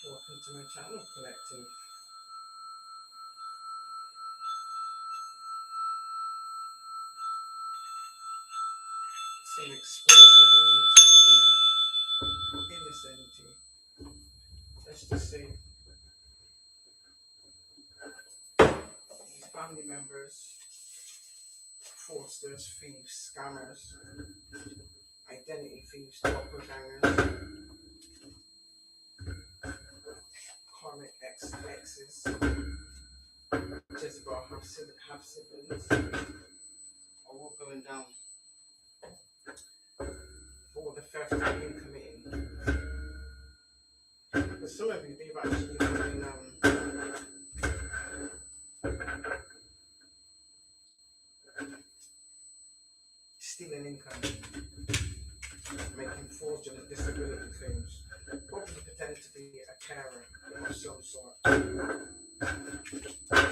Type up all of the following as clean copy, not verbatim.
Welcome to my channel, Collective. Some explosive moments happening in this energy. Let's just say these family members, fraudsters, thieves, scammers, identity thieves, doppelgangers, karmic exes, Jezebel half siblings, are all going down for the theft that you've been committing. But some of you, they've actually been stealing income, making fraudulent disability claims, probably pretending to be a carer of some sort.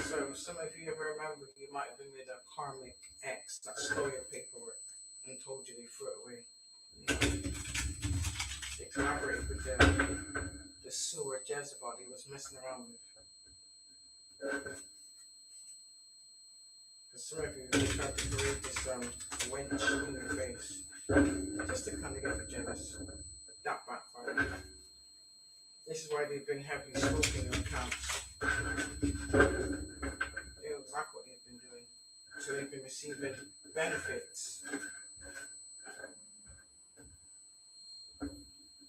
So some of you ever remember you might have been with a karmic ex that stole your paperwork and told you they threw it away. They collaborated with the sewer Jezebel he was messing around with. Because some of you, they tried to create this wench in your face just to kind of get you jealous. That backfired. This is why they've been heavily smoking your accounts. They know exactly what they've been doing. So they've been receiving benefits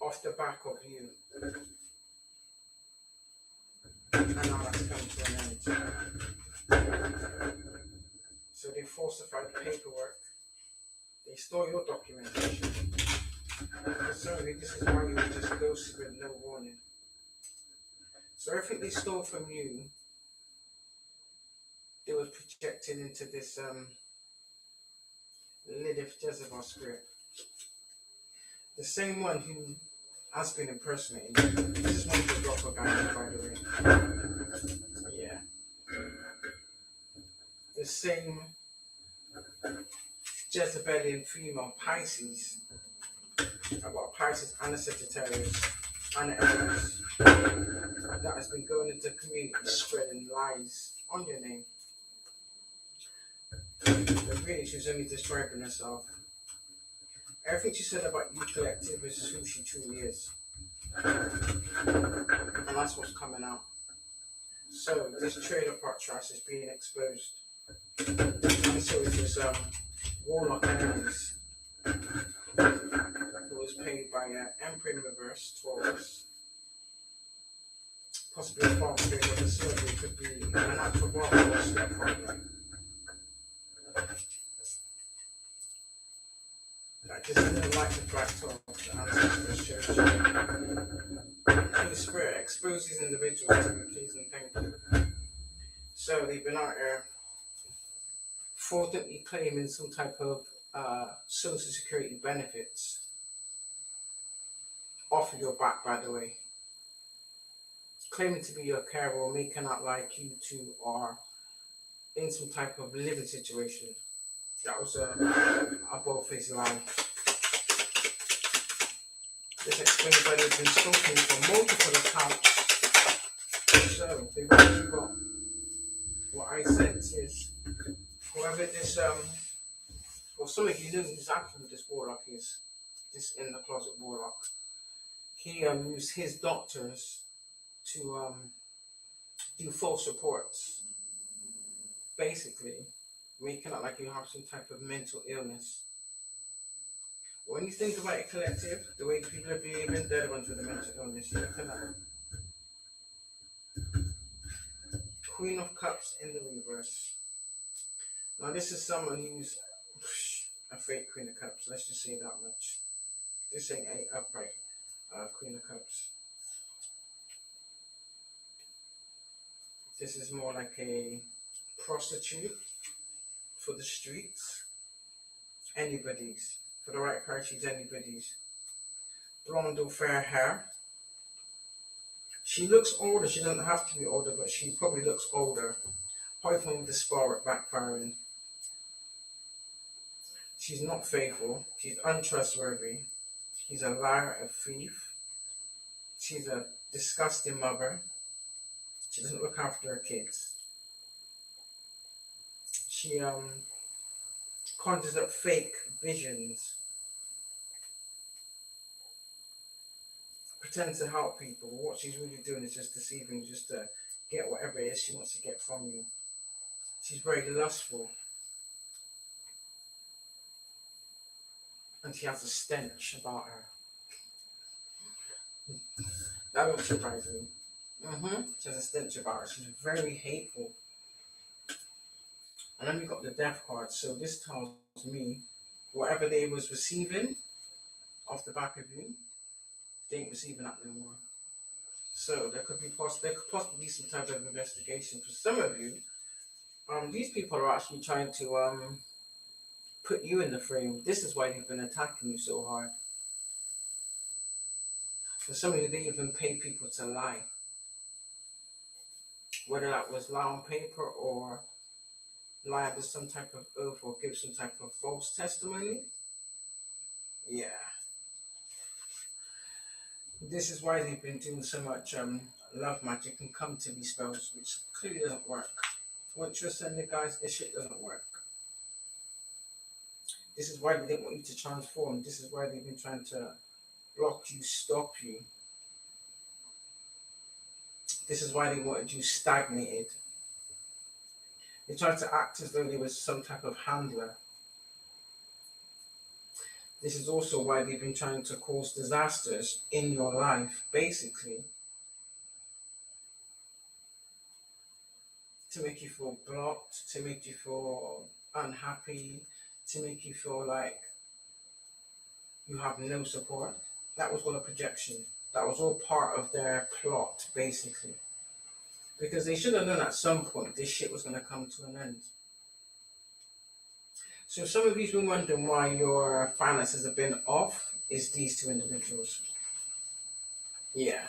off the back of you. And now that's come to an end. So they falsified paperwork. They stole your documentation. Certainly, this is why you were just ghosted with no warning. So everything they stole from you, they were projected into this Lilith Jezebel spirit. The same one who has been impersonating you. This is one of the doppelgangers, by the way. Yeah. The same Jezebelian female Pisces. I've got a Pisces and a Sagittarius and an Aries that has been going into community spreading lies on your name. But really, she was only describing herself. Everything she said about you Collective is who she truly is. And that's what's coming out. So this trailer park trust is being exposed. And so it was Warlock Enemies, who was paid by Emperor in Reverse, Taurus. Possibly a false figure, but certainly could be an actual brother or stepfather. That just didn't like the fact of the ancestors' church. And the spirit exposes these individuals to be pleased and thank you. So they've been out there fraudulently claiming some type of social security benefits off of your back, by the way. Claiming to be your carer or making out like you two are in some type of living situation. That was a bold-faced lie. This explains why they've been stalking for multiple accounts. So they've actually got what I sense is whoever this well, some of you know exactly who this warlock is. this in the closet warlock. He used his doctors to do false reports, basically making it like you have some type of mental illness. When you think about it, collective, the way people are behaving, they're the ones with the mental illness. You look at that. Queen of Cups in the reverse. Now this is someone who's a fake Queen of Cups. Let's just say that much. This ain't a upright Queen of Cups. This is more like a prostitute for the streets. Anybody's. For the right price, she's anybody's. Blonde or fair hair. She looks older. She doesn't have to be older, but she probably looks older. Python with the spark backfiring. She's not faithful. She's untrustworthy. She's a liar, a thief. She's a disgusting mother. She doesn't look after her kids. She conjures up fake visions. Pretends to help people. What she's really doing is just deceiving, just to get whatever it is she wants to get from you. She's very lustful. And she has a stench about her. That won't surprise me. She has a stench about her. She's very hateful. And then we got the death card. So this tells me whatever they was receiving off the back of you, they ain't receiving that no more. So there could possibly be some type of investigation. For some of you, these people are actually trying to put you in the frame. This is why they've been attacking you so hard. For some of you, they even pay people to lie. Whether that was lie on paper or lie under some type of oath or give some type of false testimony. Yeah. This is why they've been doing so much love magic and come to these spells, which clearly doesn't work. Once you're sending guys, this shit doesn't work. This is why they didn't want you to transform. This is why they've been trying to block you, stop you. This is why they wanted you stagnated. They tried to act as though they was some type of handler. This is also why they've been trying to cause disasters in your life, basically. To make you feel blocked, to make you feel unhappy, to make you feel like you have no support. That was all a projection. That was all part of their plot, basically. Because they should have known at some point this shit was going to come to an end. So some of you've been wondering why your finances have been off, is these two individuals. Yeah.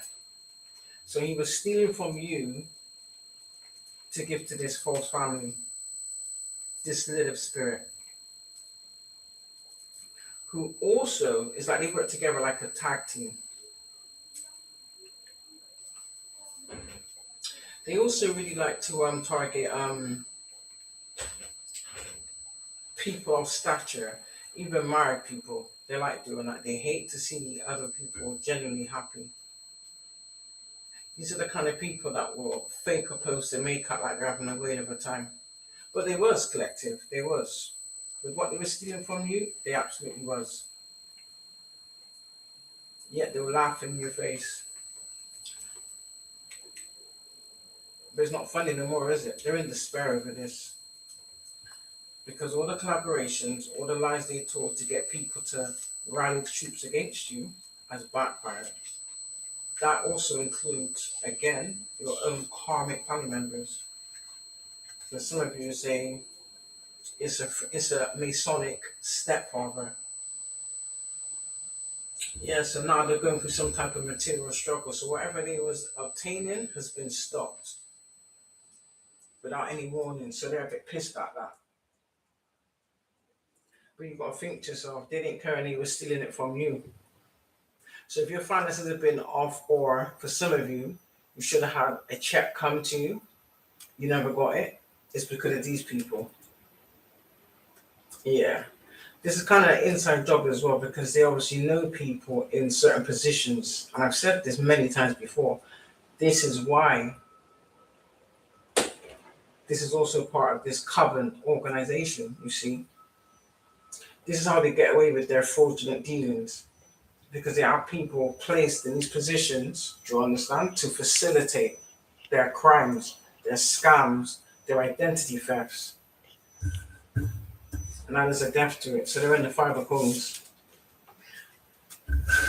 So he was stealing from you to give to this false family, this little spirit, who also is like they work together like a tag team. They also really like to target people of stature, even married people. They like doing that. They hate to see other people genuinely happy. These are the kind of people that will fake a post and make up like they're having a whale of a time. But they was collective. They was. With what they were stealing from you, they absolutely was. Yet they will laugh in your face. But it's not funny no more, is it? They're in despair over this. Because all the collaborations, all the lies they told to get people to rally the troops against you has backfired. That also includes, again, your own karmic family members. For some of you are saying it's a Masonic stepfather. Yeah, so now they're going through some type of material struggle. So whatever they was obtaining has been stopped without any warning. So they're a bit pissed at that. But you've got to think to yourself, they didn't care and they were stealing it from you. So if your finances have been off, or for some of you, you should have had a check come to you, you never got it, it's because of these people. Yeah. This is kind of an inside job as well because they obviously know people in certain positions. And I've said this many times before. This is why this is also part of this covenant organization, you see. This is how they get away with their fraudulent dealings. Because they are people placed in these positions, do you understand, to facilitate their crimes, their scams, their identity thefts. And now there's a depth to it. So they're in the five of coins.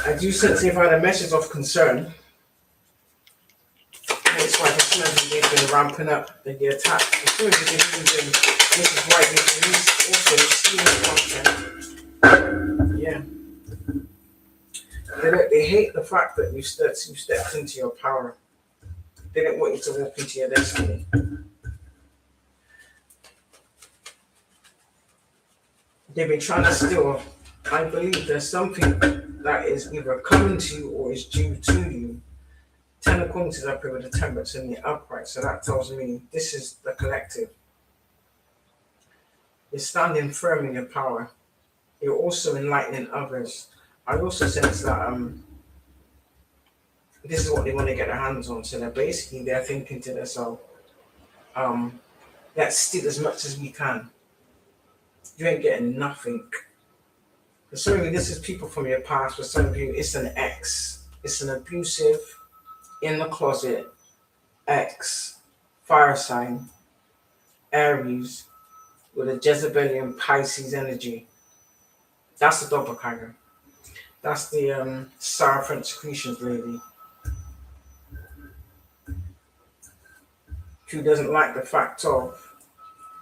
I do sense they've had a message of concern. That's why for some of you they've been ramping up the attack. For some of you they've been doing, this is why they've released also stealing content. Yeah. They hate the fact that you stepped into your power. They didn't want you to walk into your destiny. They've been trying to steal. I believe there's something that is either coming to you or is due to you. 10 of Coins is up here with the Temperance in the upright, so that tells me this is the collective. You're standing firm in your power. You're also enlightening others. I also sense that this is what they want to get their hands on. So they're thinking to themselves, let's steal as much as we can. You ain't getting nothing. For some of you, this is people from your past. For some of you, it's an ex. It's an abusive, in the closet, ex, fire sign, Aries, with a Jezebelian Pisces energy. That's the doppelganger. That's the Seraphim secretions lady. Who doesn't like the fact of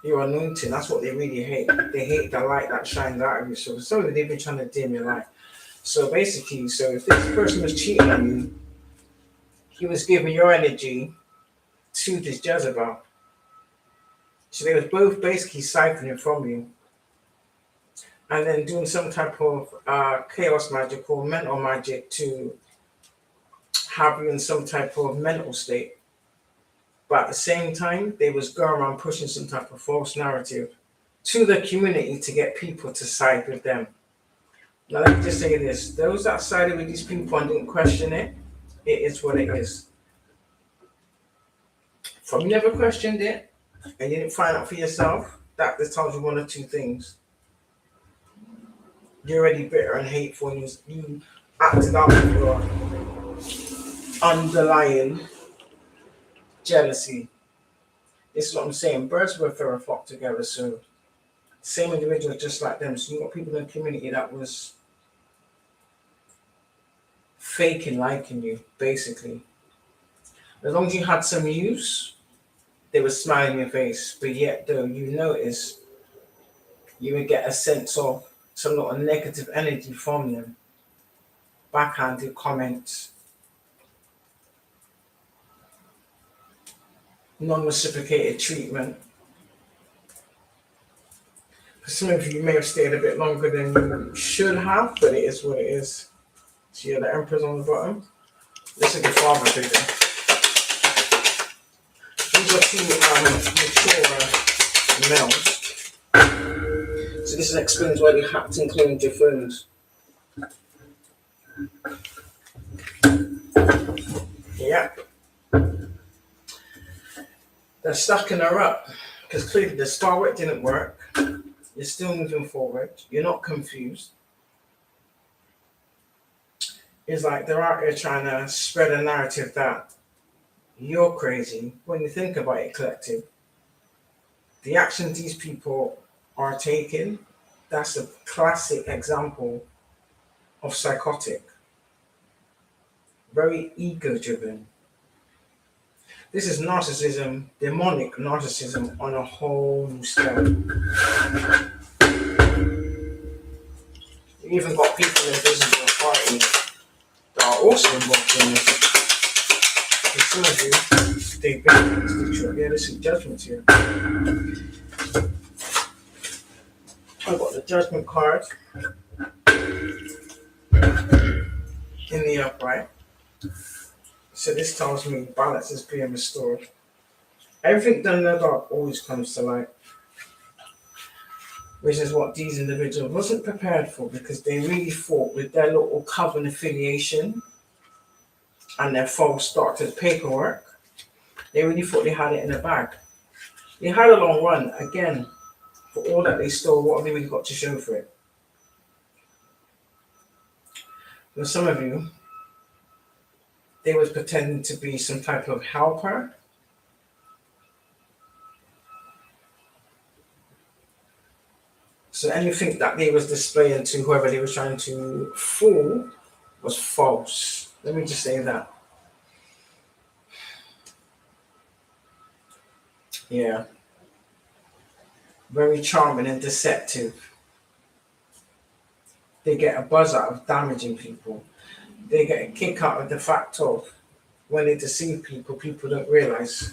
your anointing. That's what they really hate. They hate the light that shines out of you. So for some of you, they've been trying to dim your light. So basically, if this person was cheating on you, he was giving your energy to this Jezebel. So they was both basically siphoning from you. And then doing some type of chaos magic or mental magic to have you in some type of mental state. But at the same time, they was going around pushing some type of false narrative to the community to get people to side with them. Now let me just say this. Those that sided with these people and didn't question it, it is what it is. If you never questioned it and you didn't find out for yourself, that just tells you one or two things. You're already bitter and hateful and you acted out of your underlying jealousy. This is what I'm saying. Birds with a feather flock together. So same individual just like them. So you got people in the community that was faking liking you, basically. As long as you had some use, they were smiling in your face. But yet though, you notice you would get a sense of some lot of negative energy from them. Backhanded comments. Non-reciprocated treatment. For some of you may have stayed a bit longer than you should have, but it is what it is. So yeah, the Emperor's on the bottom. This is the father figure. These are two mature males. So this explains why they hacked and cloned your phones. Yeah. They're stacking her up because clearly the star work didn't work. You're still moving forward. You're not confused. It's like they're out here trying to spread a narrative that you're crazy. When you think about it, collective, the actions these people are taking, that's a classic example of psychotic. Very ego-driven. This is narcissism, demonic narcissism on a whole new scale. You even got people in invisible authority that are also involved in this. And some of you, they've been through realistic judgments here. I've got the judgment card in the upright. So this tells me balance is being restored. Everything done in the dark always comes to light. which is what these individuals wasn't prepared for, because they really thought with their little coven affiliation and their false doctor's paperwork, they really thought they had it in the bag. They had a long run. Again, for all that they stole, what have they really got to show for it? Now, some of you, they was pretending to be some type of helper. So anything that they was displaying to whoever they was trying to fool was false. Let me just say that. Yeah. Very charming and deceptive. They get a buzz out of damaging people. They get a kick out of the fact of when they deceive people, people don't realize.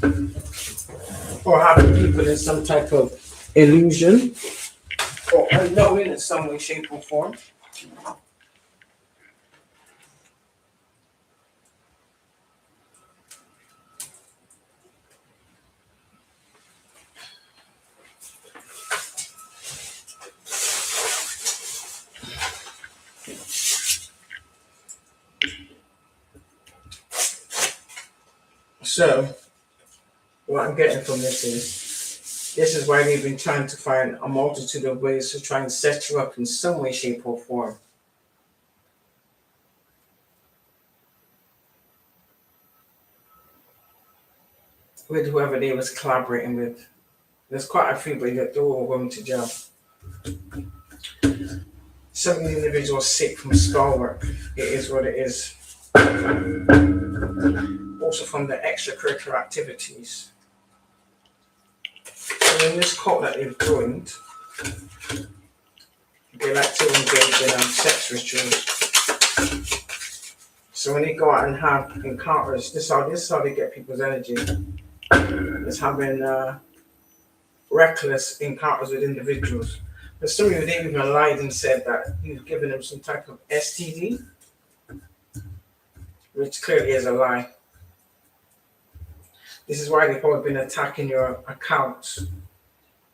Or having people in some type of illusion or unknowing in some way, shape, or form. So, what I'm getting from this is why they've been trying to find a multitude of ways to try and set you up in some way, shape, or form. With whoever they was collaborating with. There's quite a few, but they're all going to jail. Some of the individuals sick from spell work. It is what it is. Also from the extracurricular activities. So in this cult that they've joined, they like to engage in sex rituals. So when they go out and have encounters, this is how they get people's energy. It's having reckless encounters with individuals. But some of you, they even lied and said that you've given them some type of STD, which clearly is a lie. This is why they've probably been attacking your accounts,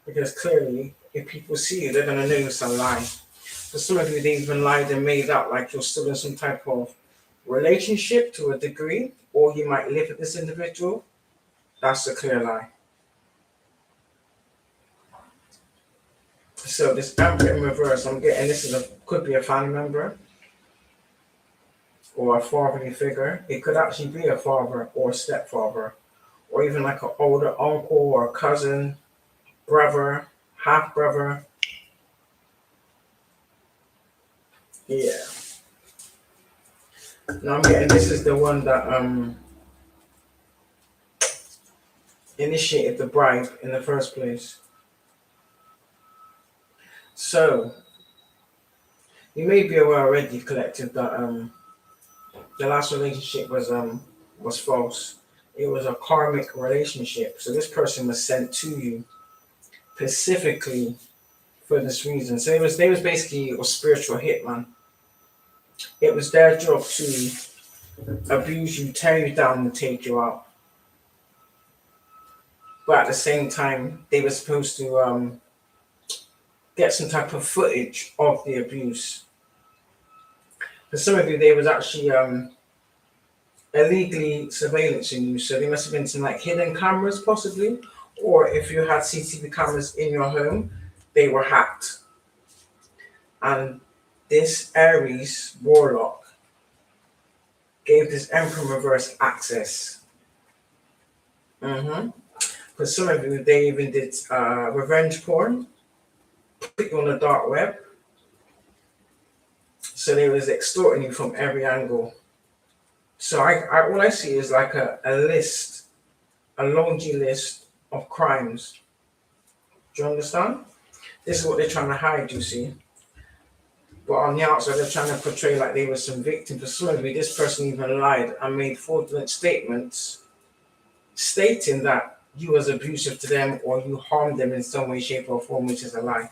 because clearly, if people see you, they're going to know it's a lie. For some of you, they even lied and made out like you're still in some type of relationship to a degree, or you might live with this individual. That's a clear lie. So this Emperor in reverse, I'm getting could be a family member or a fatherly figure. It could actually be a father or a stepfather, or even like an older uncle or a cousin, brother, half brother. Yeah. Now I'm getting this is the one that initiated the bribe in the first place. So you may be aware already, collective, that the last relationship was false. It was a karmic relationship. So this person was sent to you specifically for this reason. So they was basically a spiritual hitman. It was their job to abuse you, tear you down, and take you out. But at the same time, they were supposed to get some type of footage of the abuse. For some of you, they was actually illegally surveillancing you. So there must have been some like hidden cameras, possibly, or if you had CCTV cameras in your home, they were hacked. And this Aries warlock gave this Emperor reverse access. For some of you, they even did revenge porn, put you on the dark web. So they was extorting you from every angle. So I all I see is like a list, a laundry list of crimes. Do you understand? This is what they're trying to hide, you see. But on the outside, they're trying to portray like they were some victim. For some of you, this person even lied and made fraudulent statements stating that you was abusive to them or you harmed them in some way, shape, or form, which is a lie.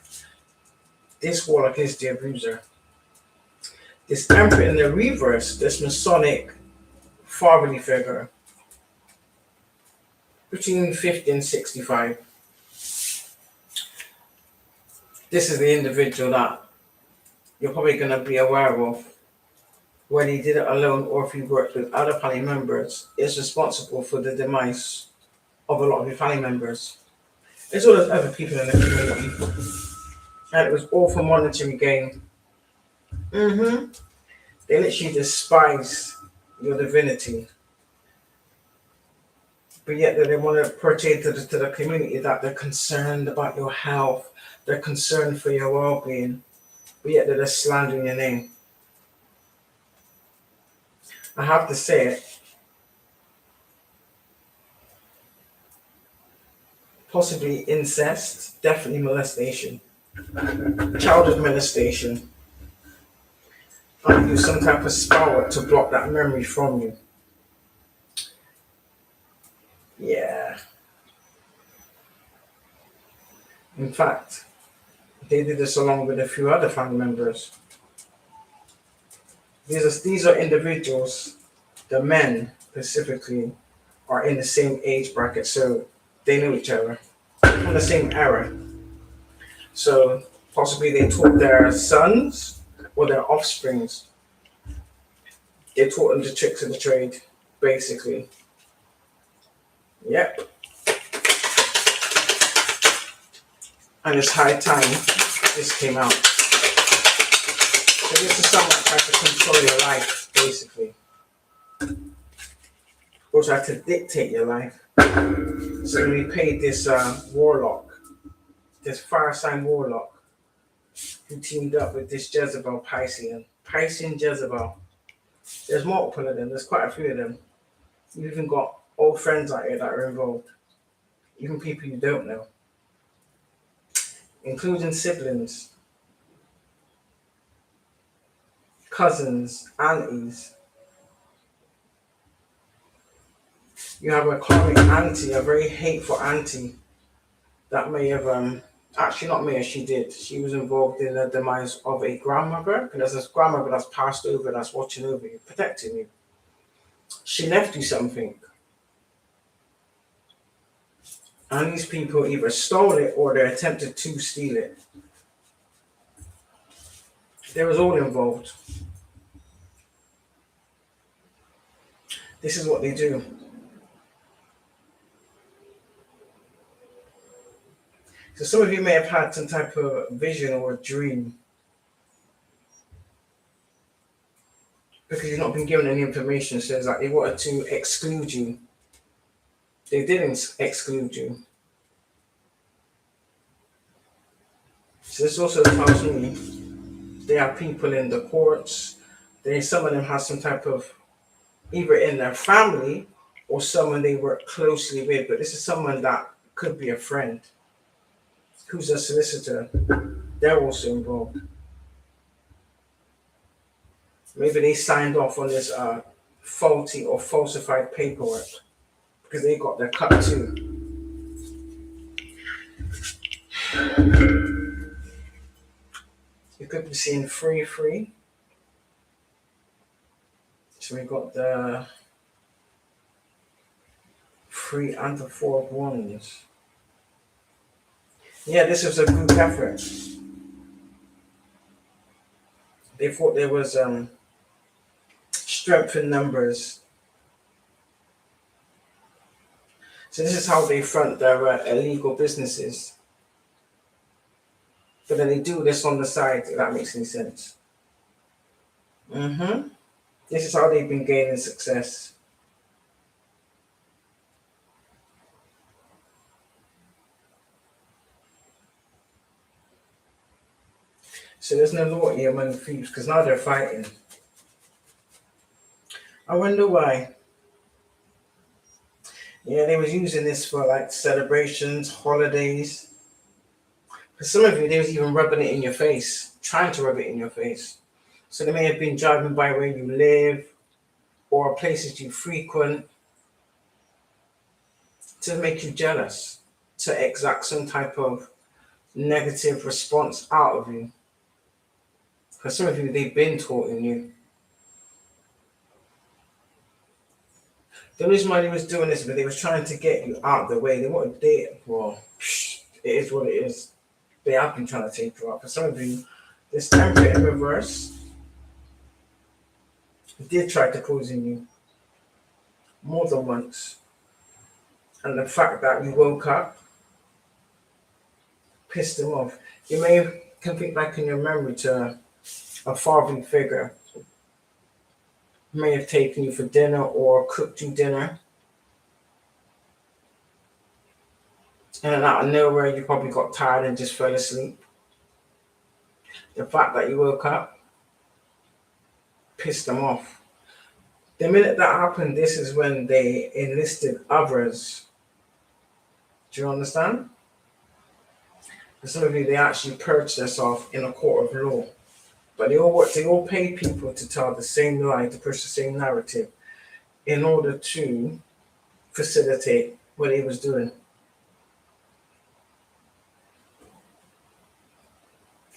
This warlock is the abuser. This Emperor in the reverse, this Masonic fatherly figure, between 50 and 65. This is the individual that you're probably going to be aware of, whether he did it alone or if he worked with other family members, is responsible for the demise of a lot of your family members, as well as other people in the community. And it was all for monetary gain. They literally despise your divinity, but yet they want to portray to the community that they're concerned about your health, they're concerned for your well-being, but yet they're just slandering your name. I have to say it, possibly incest, definitely molestation, childhood molestation. I use some type of spell to block that memory from you. Yeah. In fact, they did this along with a few other family members. These are individuals, the men specifically, are in the same age bracket, so they know each other from the same era. So possibly they taught their sons or their offsprings. They taught them the tricks of the trade, basically. Yep. And it's high time this came out. So this is someone that tries to control your life, basically. Or try to dictate your life. So we paid this warlock, this fire sign warlock, who teamed up with this Jezebel Piscean Jezebel. There's multiple of them. There's quite a few of them. You've even got old friends out here that are involved, even people you don't know, including siblings, cousins, aunties. You have a karmic auntie, a very hateful auntie that may have actually not may have, she did. She was involved in the demise of a grandmother, and there's this grandmother that's passed over, that's watching over you, protecting you. She left you something. And these people either stole it or they attempted to steal it. They was all involved. This is what they do. So some of you may have had some type of vision or a dream because you've not been given any information. So it's like they wanted to exclude you. They didn't exclude you. So this also tells me there are people in the courts. Some of them have some type of, either in their family or someone they work closely with. But this is someone that could be a friend, who's a solicitor. They're also involved. Maybe they signed off on this faulty or falsified paperwork because they got their cut too. You could be seeing 3-3. So we got the 3 and the 4 of Wands. Yeah, this was a group effort. They thought there was strength in numbers. So this is how they front their illegal businesses. But then they do this on the side, if that makes any sense. This is how they've been gaining success. So there's no loyalty among thieves because now they're fighting. I wonder why. Yeah, they was using this for like celebrations, holidays. For some of you, they was even rubbing it in your face, trying to rub it in your face. So they may have been driving by where you live or places you frequent to make you jealous, to exact some type of negative response out of you. For some of you, they've been taunting you. The reason why they was doing this, but they was trying to get you out of the way. They wanted well, it is what it is. they have been trying to take you out. For some of you, this Emperor in reverse did try to poison you more than once. And the fact that you woke up pissed them off. You can think back in your memory to a fatherly figure who may have taken you for dinner or cooked you dinner. And then out of nowhere, you probably got tired and just fell asleep. The fact that you woke up pissed them off. The minute that happened, this is when they enlisted others. Do you understand? For some of you, they actually purged us off in a court of law. But they all paid people to tell the same lie, to push the same narrative in order to facilitate what he was doing.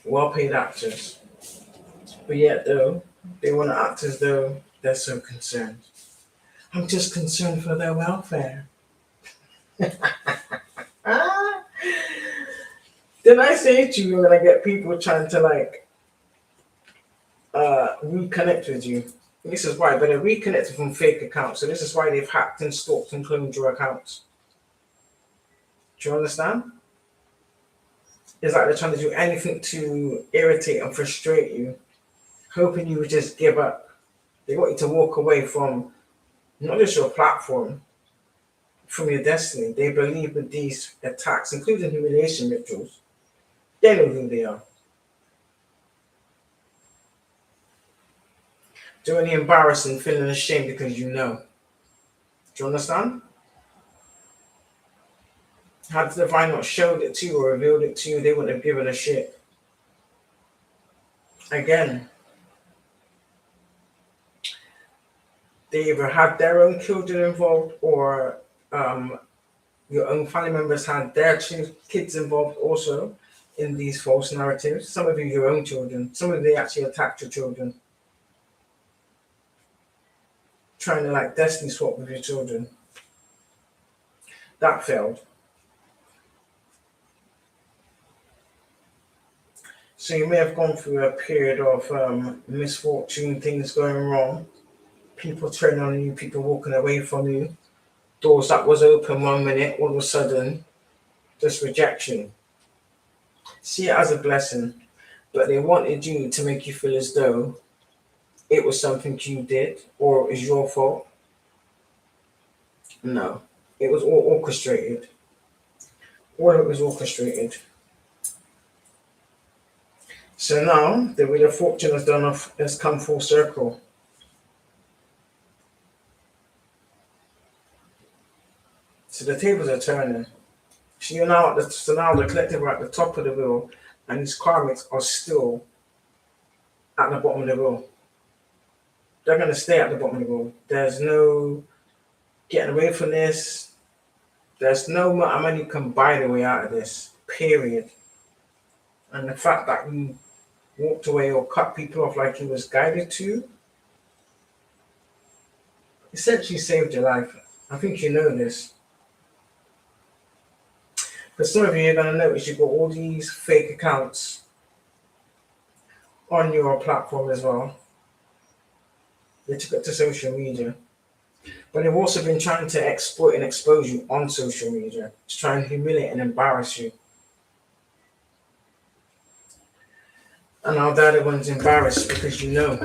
Well-paid actors. But yet, though, they want to act as though they're so concerned. I'm just concerned for their welfare. Did I say to you, you're going to get people trying to reconnect with you? This is why, but they're reconnected from fake accounts. So this is why they've hacked and stalked and cloned your accounts. Do you understand? It's like they're trying to do anything to irritate and frustrate you, hoping you would just give up. They want you to walk away from not just your platform, from your destiny. They believe with these attacks, including humiliation rituals, they know who they are. Doing the embarrassing, feeling ashamed because you know. Do you understand? Had the divine not showed it to you or revealed it to you, they wouldn't have given a shit. Again, they either had their own children involved or your own family members had their kids involved also in these false narratives. Some of you, your own children. Some of you, they actually attacked your children. Trying to destiny swap with your children. That failed. So you may have gone through a period of misfortune, things going wrong, people turning on you, people walking away from you, doors that was open 1 minute, all of a sudden, just rejection. See it as a blessing, but they wanted you to make you feel as though it was something you did or it was your fault. No, it was all orchestrated. All of it was orchestrated. So now the Wheel of Fortune has come full circle. So the tables are turning. So now the collective are at the top of the wheel, and these karmics are still at the bottom of the wheel. They're going to stay at the bottom of the wheel. There's no getting away from this. There's no amount of money you can buy the way out of this. Period. And the fact that you walked away or cut people off like he was guided to essentially saved your life. I think you know this. For some of you, you're going to notice you've got all these fake accounts on your platform as well. They took it to social media. But they've also been trying to exploit and expose you on social media to try and humiliate and embarrass you. And now they're the ones embarrassed because you know.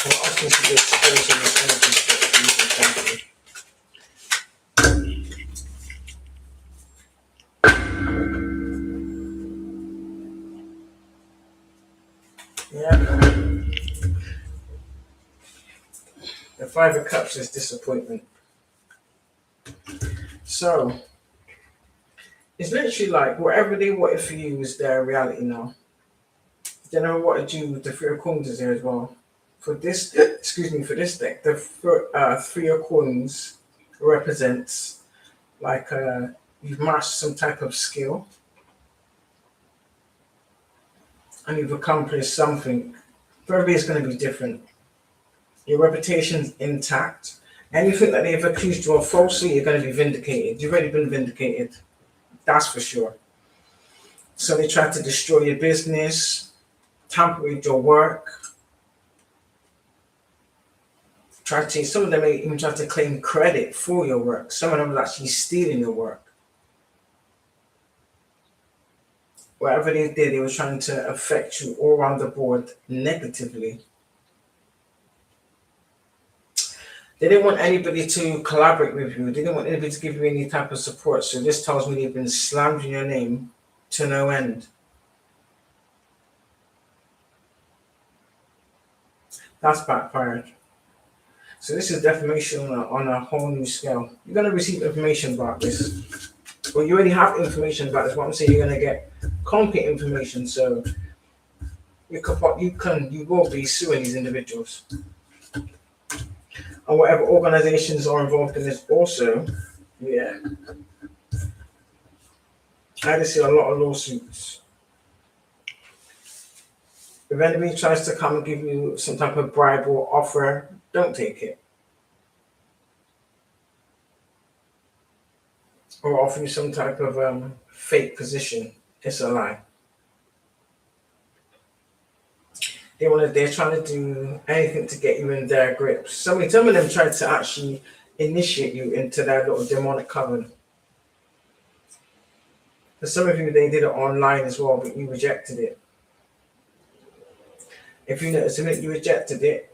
I'm asking to be exposed in this energy for yeah. The Five of Cups is disappointment. So, it's literally like whatever they wanted for you is their reality now. They never wanted you with the Three of Coins is there as well. For this, for this deck, the Three of Coins represents you've mastered some type of skill and you've accomplished something. For everybody, it's going to be different. Your reputation's intact. Anything that they've accused you of falsely, you're going to be vindicated. You've already been vindicated. That's for sure. So they tried to destroy your business, tamper with your work. Some of them may even try to claim credit for your work. Some of them are actually stealing your work. Whatever they did, they were trying to affect you all around the board negatively. They didn't want anybody to collaborate with you. They didn't want anybody to give you any type of support. So this tells me they've been slandering your name to no end. That's backfired. So this is defamation on a whole new scale. You're going to receive information about this. Well, you already have information about this. What I'm saying, you're going to get concrete information. So you will be suing these individuals. And whatever organizations are involved in this also, yeah. I just see a lot of lawsuits. If anybody tries to come and give you some type of bribe or offer, don't take it. Or offer you some type of fake position. It's a lie. They're trying to do anything to get you in their grips. Some of them tried to actually initiate you into their little demonic coven. For some of you, they did it online as well, but you rejected it. If you notice that you rejected it,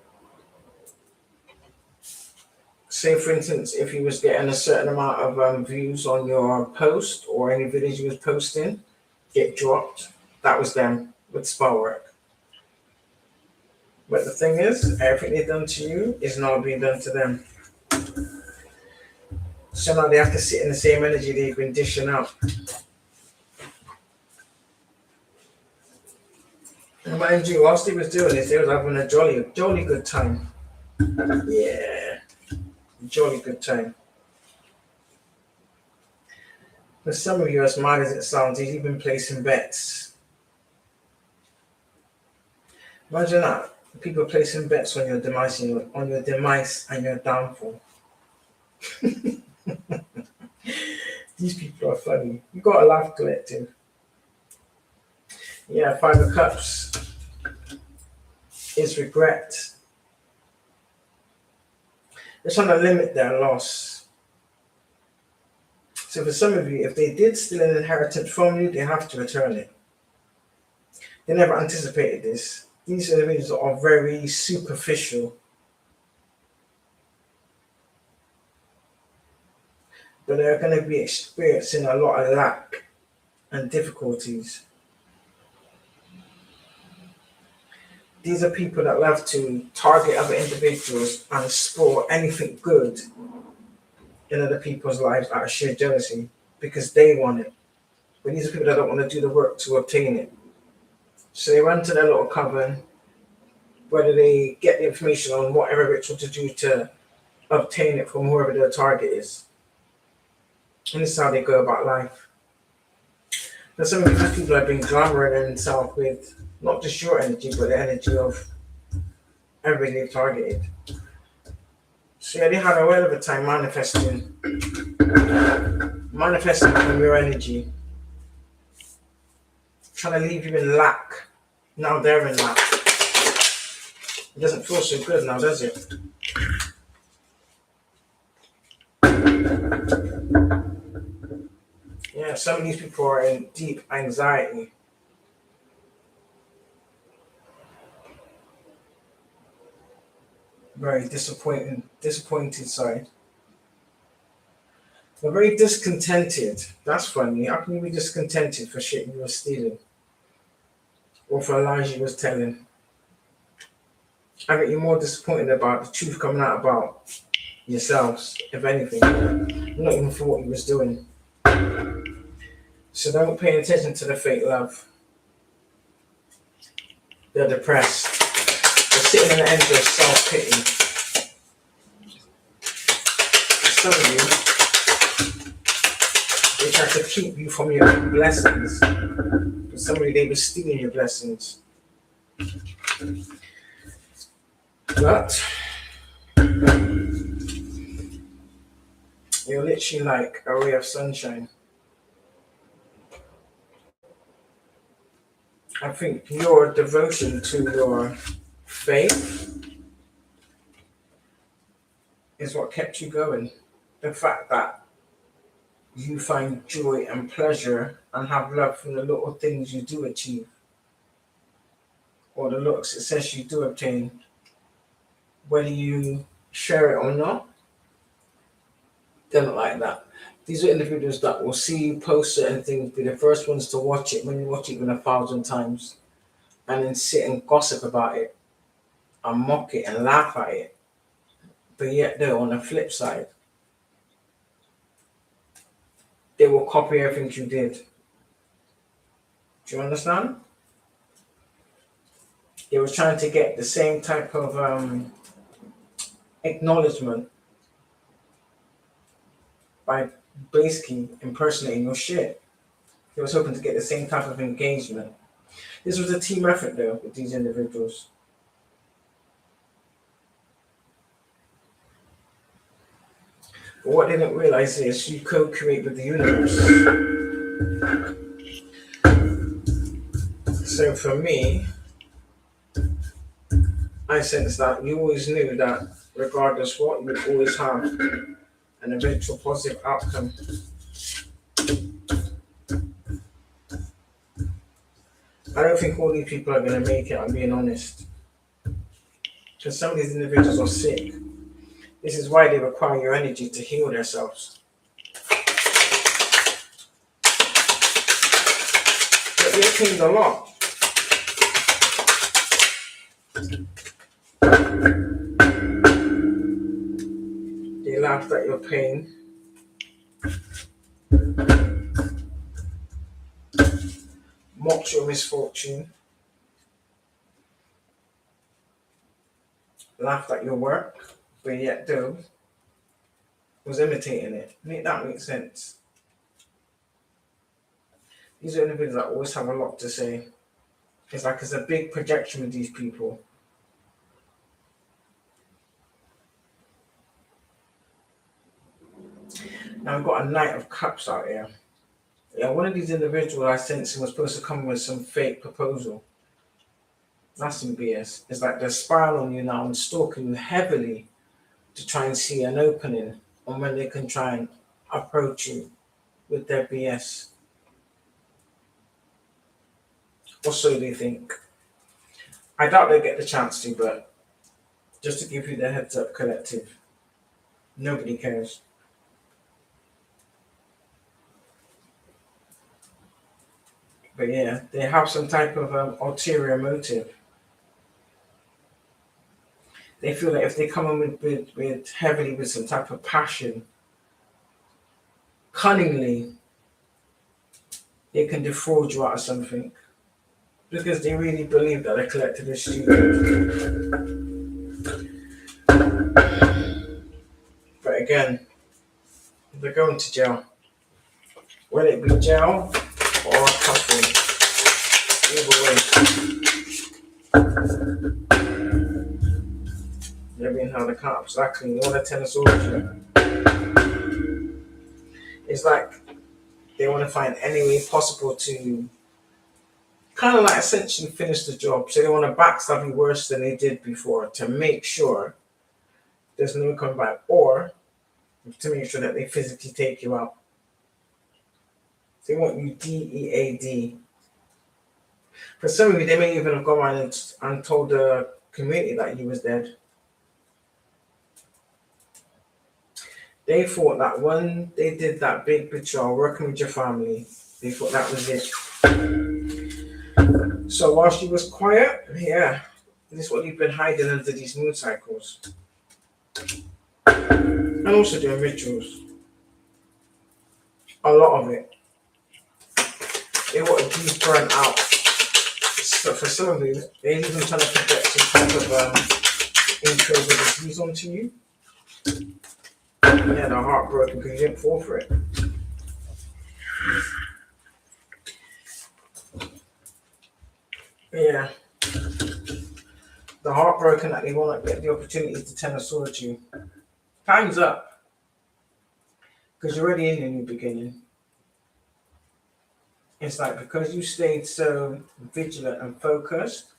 say for instance, if you was getting a certain amount of views on your post or any videos you was posting, get dropped. That was them with spell work. But the thing is, everything they've done to you is now being done to them. So now they have to sit in the same energy they've been dishing out. And mind you, whilst they was doing this, they was having a jolly good time. Yeah, jolly good time. For some of you, as mad as it sounds, he's even placing bets. Imagine that. People placing bets on your demise and your downfall. These people are funny. You got a laugh collective. Yeah, 5 of Cups is regret. They're trying to limit their loss. So for some of you, if they did steal an inheritance from you, they have to return it. They never anticipated this. These individuals are very superficial. But they're going to be experiencing a lot of lack and difficulties. These are people that love to target other individuals and spoil anything good in other people's lives out of sheer jealousy because they want it. But these are people that don't want to do the work to obtain it. So they run to their little coven, whether they get the information on whatever ritual to do to obtain it from whoever their target is. And this is how they go about life. But some of these people have been glamoring themselves with not just your energy, but the energy of everybody they've targeted. So yeah, they had a hell of a time manifesting from your energy. Trying to leave you in lack. Now they're in lack. It doesn't feel so good now, does it? Yeah, some of these people are in deep anxiety. Very disappointed, sorry. They're very discontented. That's funny. How can you be discontented for shit you were stealing? Or for lies you was telling? I think you're more disappointed about the truth coming out about yourselves, if anything. Not even for what you was doing. So don't pay attention to the fake love. They're depressed. They're sitting in the end of self-pity. Some of you, they try to keep you from your blessings. For somebody, they were stealing your blessings. But You're literally like a ray of sunshine. I think your devotion to your faith is what kept you going. The fact that you find joy and pleasure and have love for the little things you do achieve or the little success you do obtain, whether you share it or not, they're not like that. These are individuals that will see you post certain things, be the first ones to watch it when you watch it even 1,000 times, and then sit and gossip about it and mock it and laugh at it. But yet, though, on the flip side, they will copy everything you did. Do you understand? They were trying to get the same type of acknowledgement by basically impersonating your shit. They was hoping to get the same type of engagement. This was a team effort though with these individuals. But what they didn't realize is you co-create with the universe. So for me, I sense that you always knew that regardless what, you would always have an eventual positive outcome. I don't think all these people are going to make it, I'm being honest. Because some of these individuals are sick. This is why they require your energy to heal themselves. But they cleaned a lot. They laughed at your pain. Mocked your misfortune. Laughed at your work, but yet though was imitating it. Make that make sense? These are individuals that always have a lot to say. It's like it's a big projection with these people. Now we've got a Knight of Cups out here. Yeah, one of these individuals I sensed was supposed to come with some fake proposal. That's some BS. It's like they're spiraling on you now and stalking you heavily to try and see an opening on when they can try and approach you with their BS. Or so they think. I doubt they'll get the chance to, but just to give you the heads up, collective, nobody cares. But yeah, they have some type of ulterior motive. They feel that if they come in with heavily with some type of passion, cunningly, they can defraud you out of something. Because they really believe that the collective is stupid. But again, they're going to jail. Whether it be jail or custody, either way. They're being held accountable. Exactly, they want to tell us all of you. It's like they want to find any way possible to kind of like essentially finish the job. So they want to backstab you worse than they did before to make sure there's no coming back, or to make sure that they physically take you out. They want you DEAD. For some of you, they may even have gone around and told the community that you was dead. They thought that when they did that big betrayal, working with your family, they thought that was it. So while she was quiet, yeah, this is what you've been hiding under these moon cycles. And also doing rituals. A lot of it. They want to be burnt out. So for some of you, they're even trying to project some type of incurable disease onto you. Yeah, they're heartbroken because you didn't fall for it. Yeah. They're heartbroken that they won't get the opportunity to tell a story to you. Time's up. Because you're already in a new beginning. It's like because you stayed so vigilant and focused,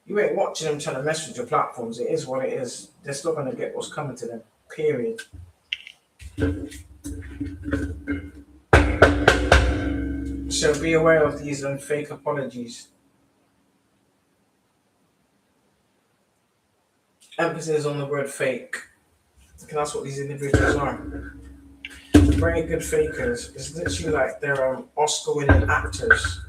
you ain't watching them trying to mess with your platforms. It is what it is. They're still going to get what's coming to them. Period. So be aware of these fake apologies. Emphasis on the word fake. Because that's what these individuals are. Very good fakers. It's literally like they're Oscar-winning actors.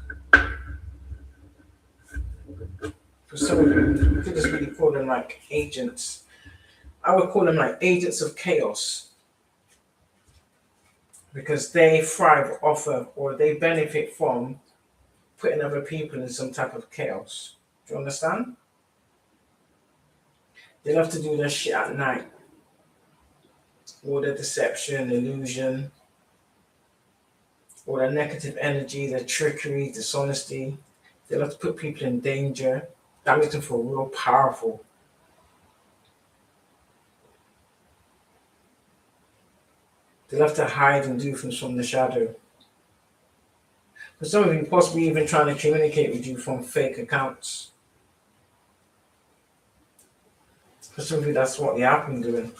For some of you, you could just really call them like agents. I would call them like agents of chaos. Because they thrive off of, or they benefit from, putting other people in some type of chaos. Do you understand? They love to do their shit at night. All the deception, illusion, all the negative energy, the trickery, dishonesty. They love to put people in danger. That makes them feel real powerful. They love to hide and do things from the shadow. For some of you, possibly even trying to communicate with you from fake accounts. For some of you, that's what they have been doing.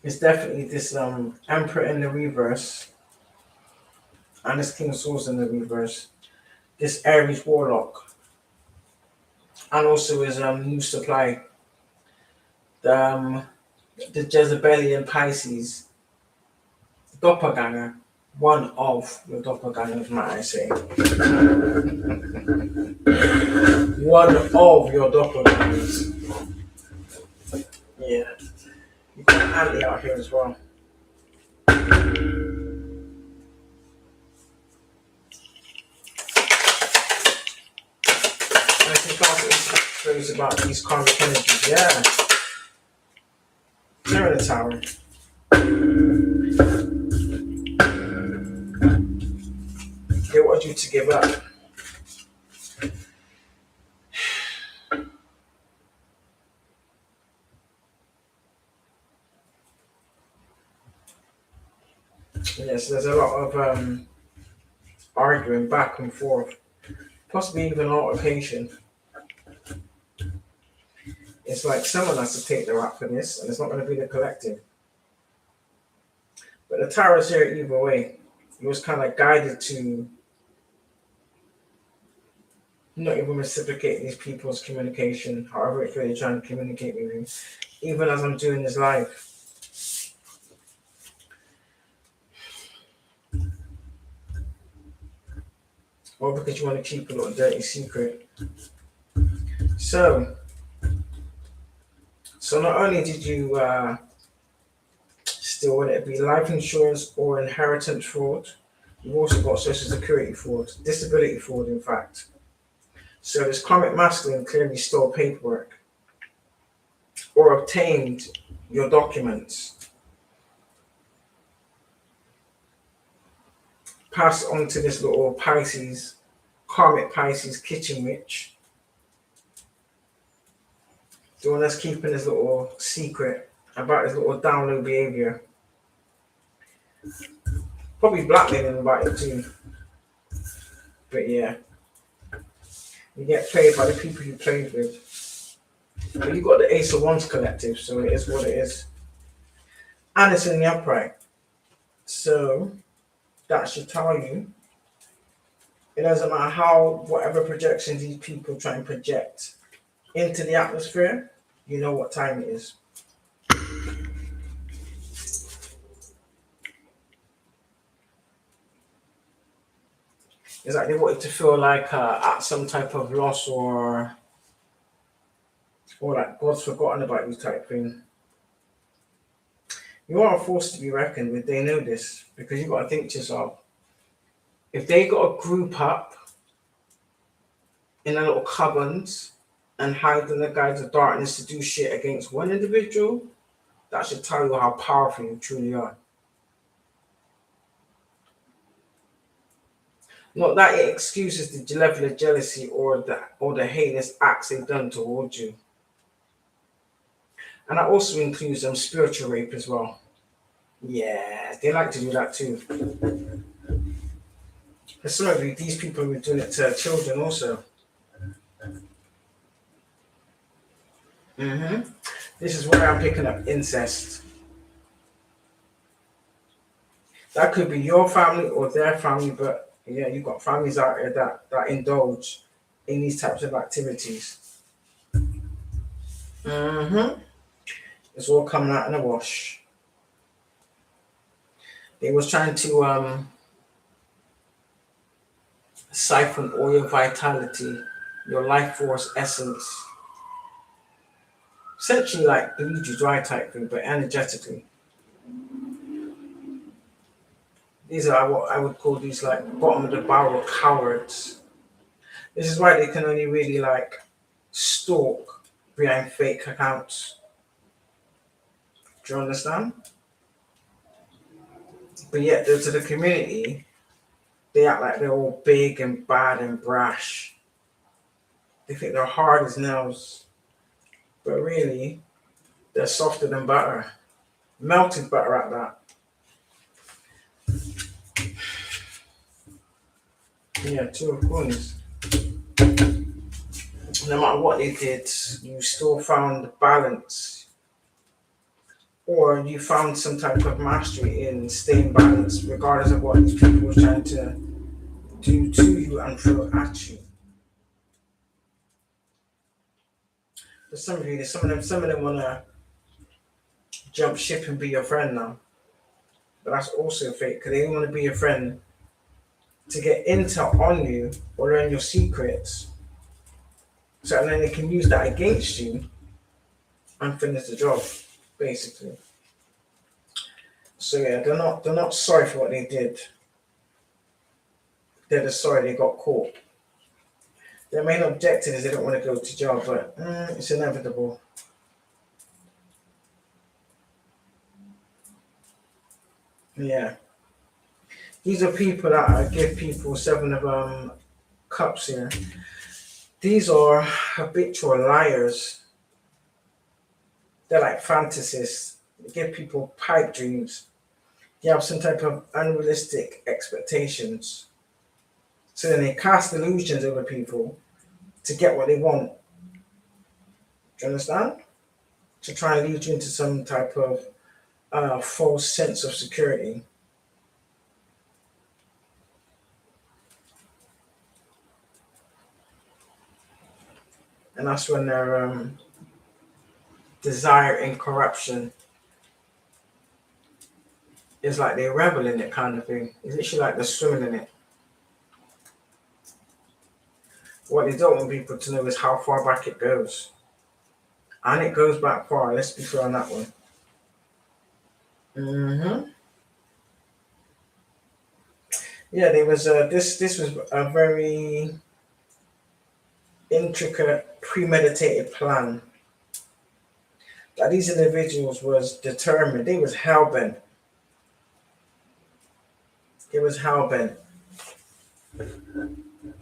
It's definitely this Emperor in the reverse and this King of Swords in the reverse. This Aries Warlock. And also his new supply. The Jezebelian Pisces. Doppelganger. One of your doppelgangers, might I say. One of your doppelgangers. Yeah. You got Andy out here as well. I think also shows about these karmic energies. Yeah. They're in the tower. They want you to give up. Yes, there's a lot of arguing back and forth, possibly even altercation. It's like someone has to take the rap for this, and it's not going to be the collective. But the Tarot's here either way. He was kind of guided to not even reciprocate these people's communication, however it's really trying to communicate with you, even as I'm doing this live. Or because you want to keep a little dirty secret. So not only did you steal, whether it be life insurance or inheritance fraud, you've also got social security fraud, disability fraud, in fact. So this karmic masculine clearly stole paperwork or obtained your documents, pass on to this little Pisces, karmic Pisces kitchen witch. The one that's keeping this little secret about his little down low behavior. Probably blackmailing about it too. But yeah. You get played by the people you played with. But you got the Ace of Wands collective, so it is what it is. And it's in the upright. So that should tell you it doesn't matter how, whatever projections these people try and project into the atmosphere, you know what time it is. It's like they wanted to feel like at some type of loss or like God's forgotten about you type thing. You are a force to be reckoned with. They know this because you got to think to yourself, if they got to group up in a little cabins and hide in the guise of darkness to do shit against one individual, that should tell you how powerful you truly are. Not that it excuses the level of jealousy or the heinous acts they've done towards you. And that also includes spiritual rape as well. Yeah, they like to do that too. For some of you, these people were doing it to children also. This is where I'm picking up incest. That could be your family or their family, but yeah, you've got families out there that indulge in these types of activities. It's all coming out in a wash. They was trying to siphon all your vitality, your life force essence. Essentially like bleed you dry type thing, but energetically. These are what I would call these like bottom of the barrel cowards. This is why they can only really like stalk behind fake accounts. Do you understand? But yet to the community, they act like they're all big and bad and brash. They think they're hard as nails. But really, they're softer than butter. Melted butter at that. Yeah, 2 of coins. No matter what they did, you still found balance. Or you found some type of mastery in staying balanced, regardless of what these people were trying to do to you and throw at you. For some of you, some of them want to jump ship and be your friend now. But that's also fake, because they want to be your friend to get intel on you or learn your secrets. So then they can use that against you and finish the job, basically. So yeah, they're not sorry for what they did. They're just sorry they got caught. Their main objective is they don't want to go to jail, but it's inevitable. Yeah. These are people that give people 7 of cups here. These are habitual liars. They're like fantasists. They give people pipe dreams. They have some type of unrealistic expectations. So then they cast illusions over people to get what they want. Do you understand? To try and lead you into some type of false sense of security. And that's when their desire in corruption is like they revel in it kind of thing. It's literally like they're swimming in it. What they don't want people to know is how far back it goes. And it goes back far, let's be clear on that one. Yeah, there was this was a very intricate, premeditated plan that these individuals was determined. They was hell-bent. It was hell-bent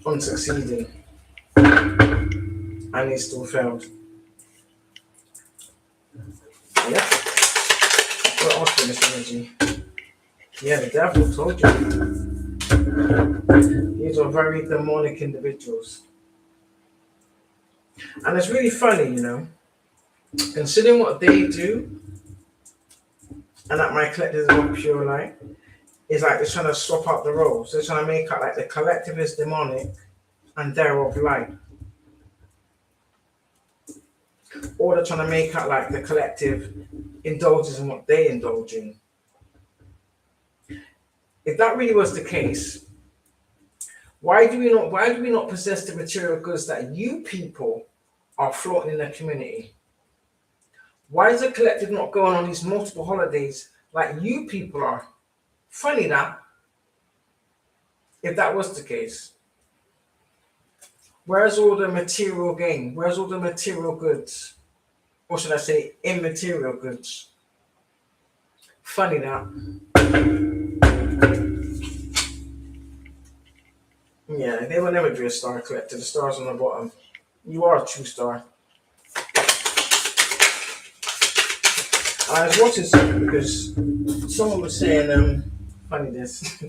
on succeeding. And they still failed. Yep. What else for this energy? Yeah, the devil told you. These are very demonic individuals. And it's really funny, you know, considering what they do, and that my collective is more pure light, is like they're trying to swap out the roles. They're trying to make out like the collective is demonic and they're of light. Or they're trying to make out like the collective indulges in what they indulge in. If that really was the case, why do we not possess the material goods that you people are flaunting in the community? Why is the collective not going on these multiple holidays like you people are? Funny that. If that was the case. Where's all the material gain? Where's all the material goods? Or should I say immaterial goods? Funny that. Yeah, they will never be a star collector. The stars on the bottom. You are a true star. I was watching something because someone was saying, funny this,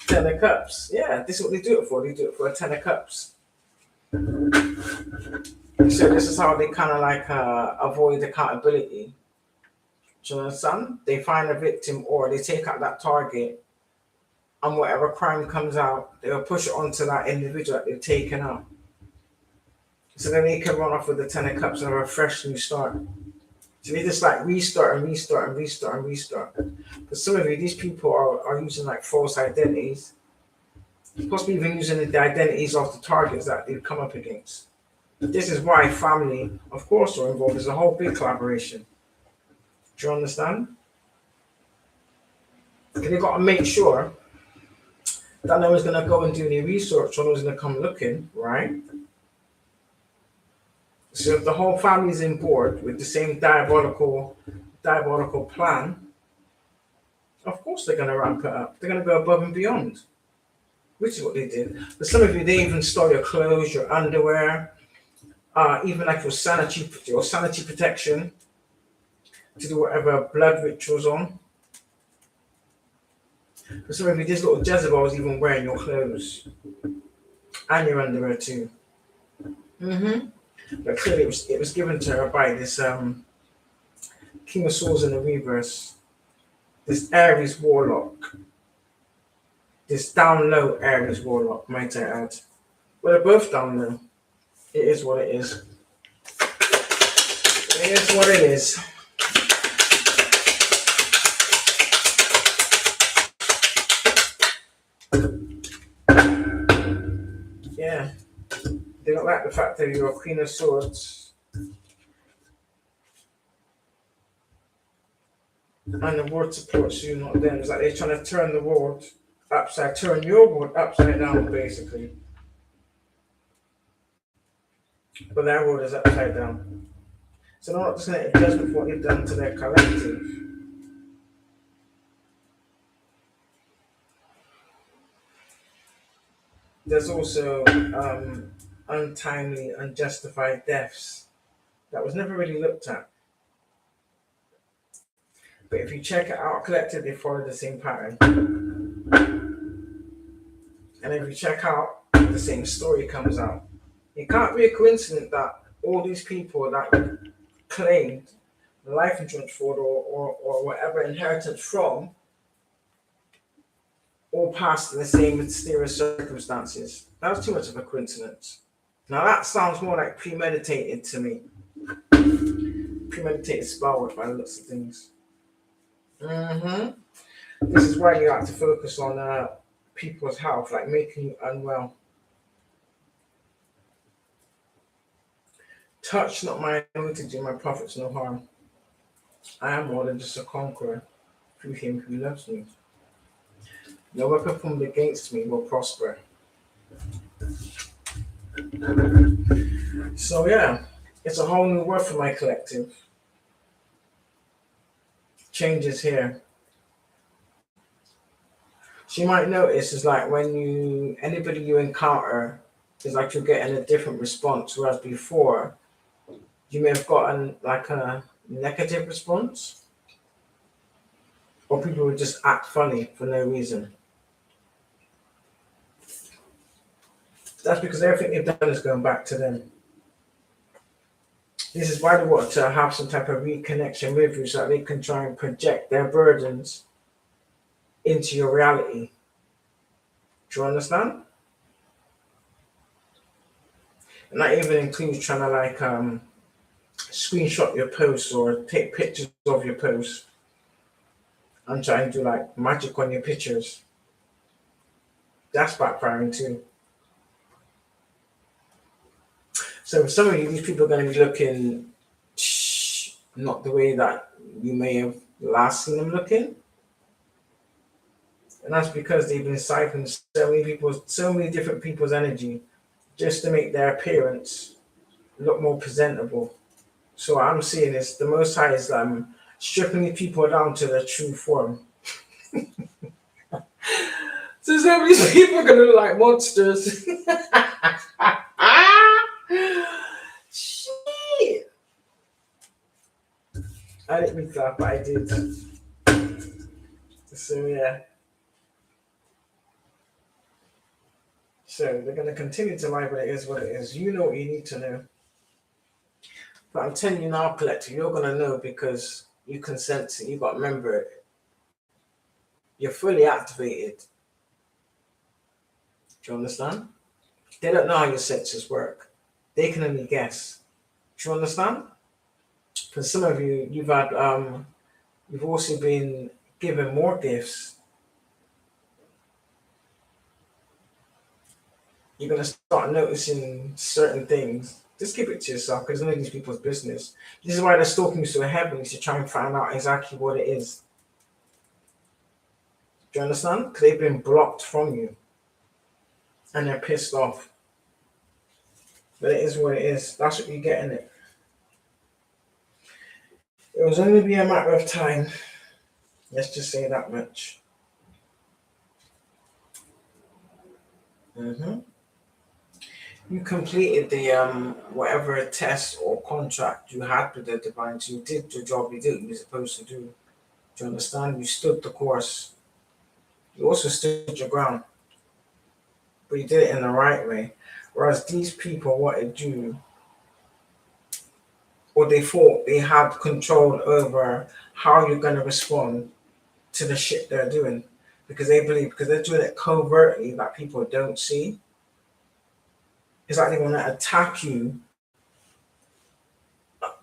ten of cups. Yeah, this is what they do it for. They do it for a ten of cups. So this is how they kind of like avoid accountability. Do you understand? They find a victim or they take out that target, and whatever crime comes out, they'll push it onto that individual that they've taken out. So then they can run off with the ten of cups and have a fresh new start. So they just like restart and restart and restart and restart. But some of you, these people are using like false identities, possibly even using the identities of the targets that they've come up against. This is why family, of course, are involved. There's a whole big collaboration. Do you understand? Because they've got to make sure that no one's going to go and do any research or no one's going to come looking, right? So if the whole family is on board with the same diabolical plan, of course they're going to ramp it up. They're going to go above and beyond, which is what they did. But some of you, they even stole your clothes, your underwear, even like your sanity protection to do whatever blood rituals on. But some of you, this little Jezebel was even wearing your clothes and your underwear too. But clearly it was given to her by this King of Swords in the reverse, this Aries warlock, this down low Aries warlock, might I add. Well, they're both down low. It is what it is. It is what it is. Yeah. They don't like the fact that you're a Queen of Swords. And the world supports you, not them. It's like they're trying to turn the world turn your world upside down, basically. But their world is upside down. So they're not just going to get judgment for what they've done to their collective. There's also untimely, unjustified deaths that was never really looked at. But if you check it out, collective, they follow the same pattern. And if you check out, the same story comes out. It can't be a coincidence that all these people that claimed the life insurance fraud or whatever inheritance from all passed in the same mysterious circumstances. That was too much of a coincidence. Now that sounds more like premeditated to me. Premeditated spell work by the looks of things. This is why you have to focus on people's health, like making you unwell. Touch not my anointed, do my prophets no harm. I am more than just a conqueror through him who loves me. No weapon formed against me will prosper. So yeah, it's a whole new world for my collective. Changes here. So you might notice is like when anybody you encounter is like you're getting a different response, whereas before you may have gotten like a negative response, or people would just act funny for no reason. That's because everything they've done is going back to them. This is why they want to have some type of reconnection with you so that they can try and project their burdens into your reality. Do you understand? And that even includes trying to like screenshot your posts or take pictures of your posts and try and do like magic on your pictures. That's backfiring too. So for some of you, these people are going to be looking not the way that you may have last seen them looking. And that's because they've been siphoning so many different people's energy just to make their appearance look more presentable. So what I'm seeing is the Most High is stripping these people down to their true form. So some of these people are gonna look like monsters. Shit. I didn't mean that, but I did. So yeah. So they're gonna continue to lie, but it is what it is. You know what you need to know. But I'm telling you now, collective, you're gonna know because you consent to. You got to remember it. You're fully activated. Do you understand? They don't know how your senses work. They can only guess. Do you understand? Because some of you, you've also been given more gifts. You're gonna start noticing certain things. Just keep it to yourself because none of these people's business. This is why they're stalking you so heavily to try and find out exactly what it is. Do you understand? Because they've been blocked from you and they're pissed off. But it is what it is. That's what you get in it. It was only be a matter of time. Let's just say that much. hmm You completed the whatever test or contract you had with the divine. So you did the job you did you were supposed to do. Do you understand? You stood the course. You also stood your ground, but you did it in the right way. Whereas these people, what they do, or they thought they had control over how you're going to respond to the shit they're doing, because they believe because they're doing it covertly that people don't see. It's like they want to attack you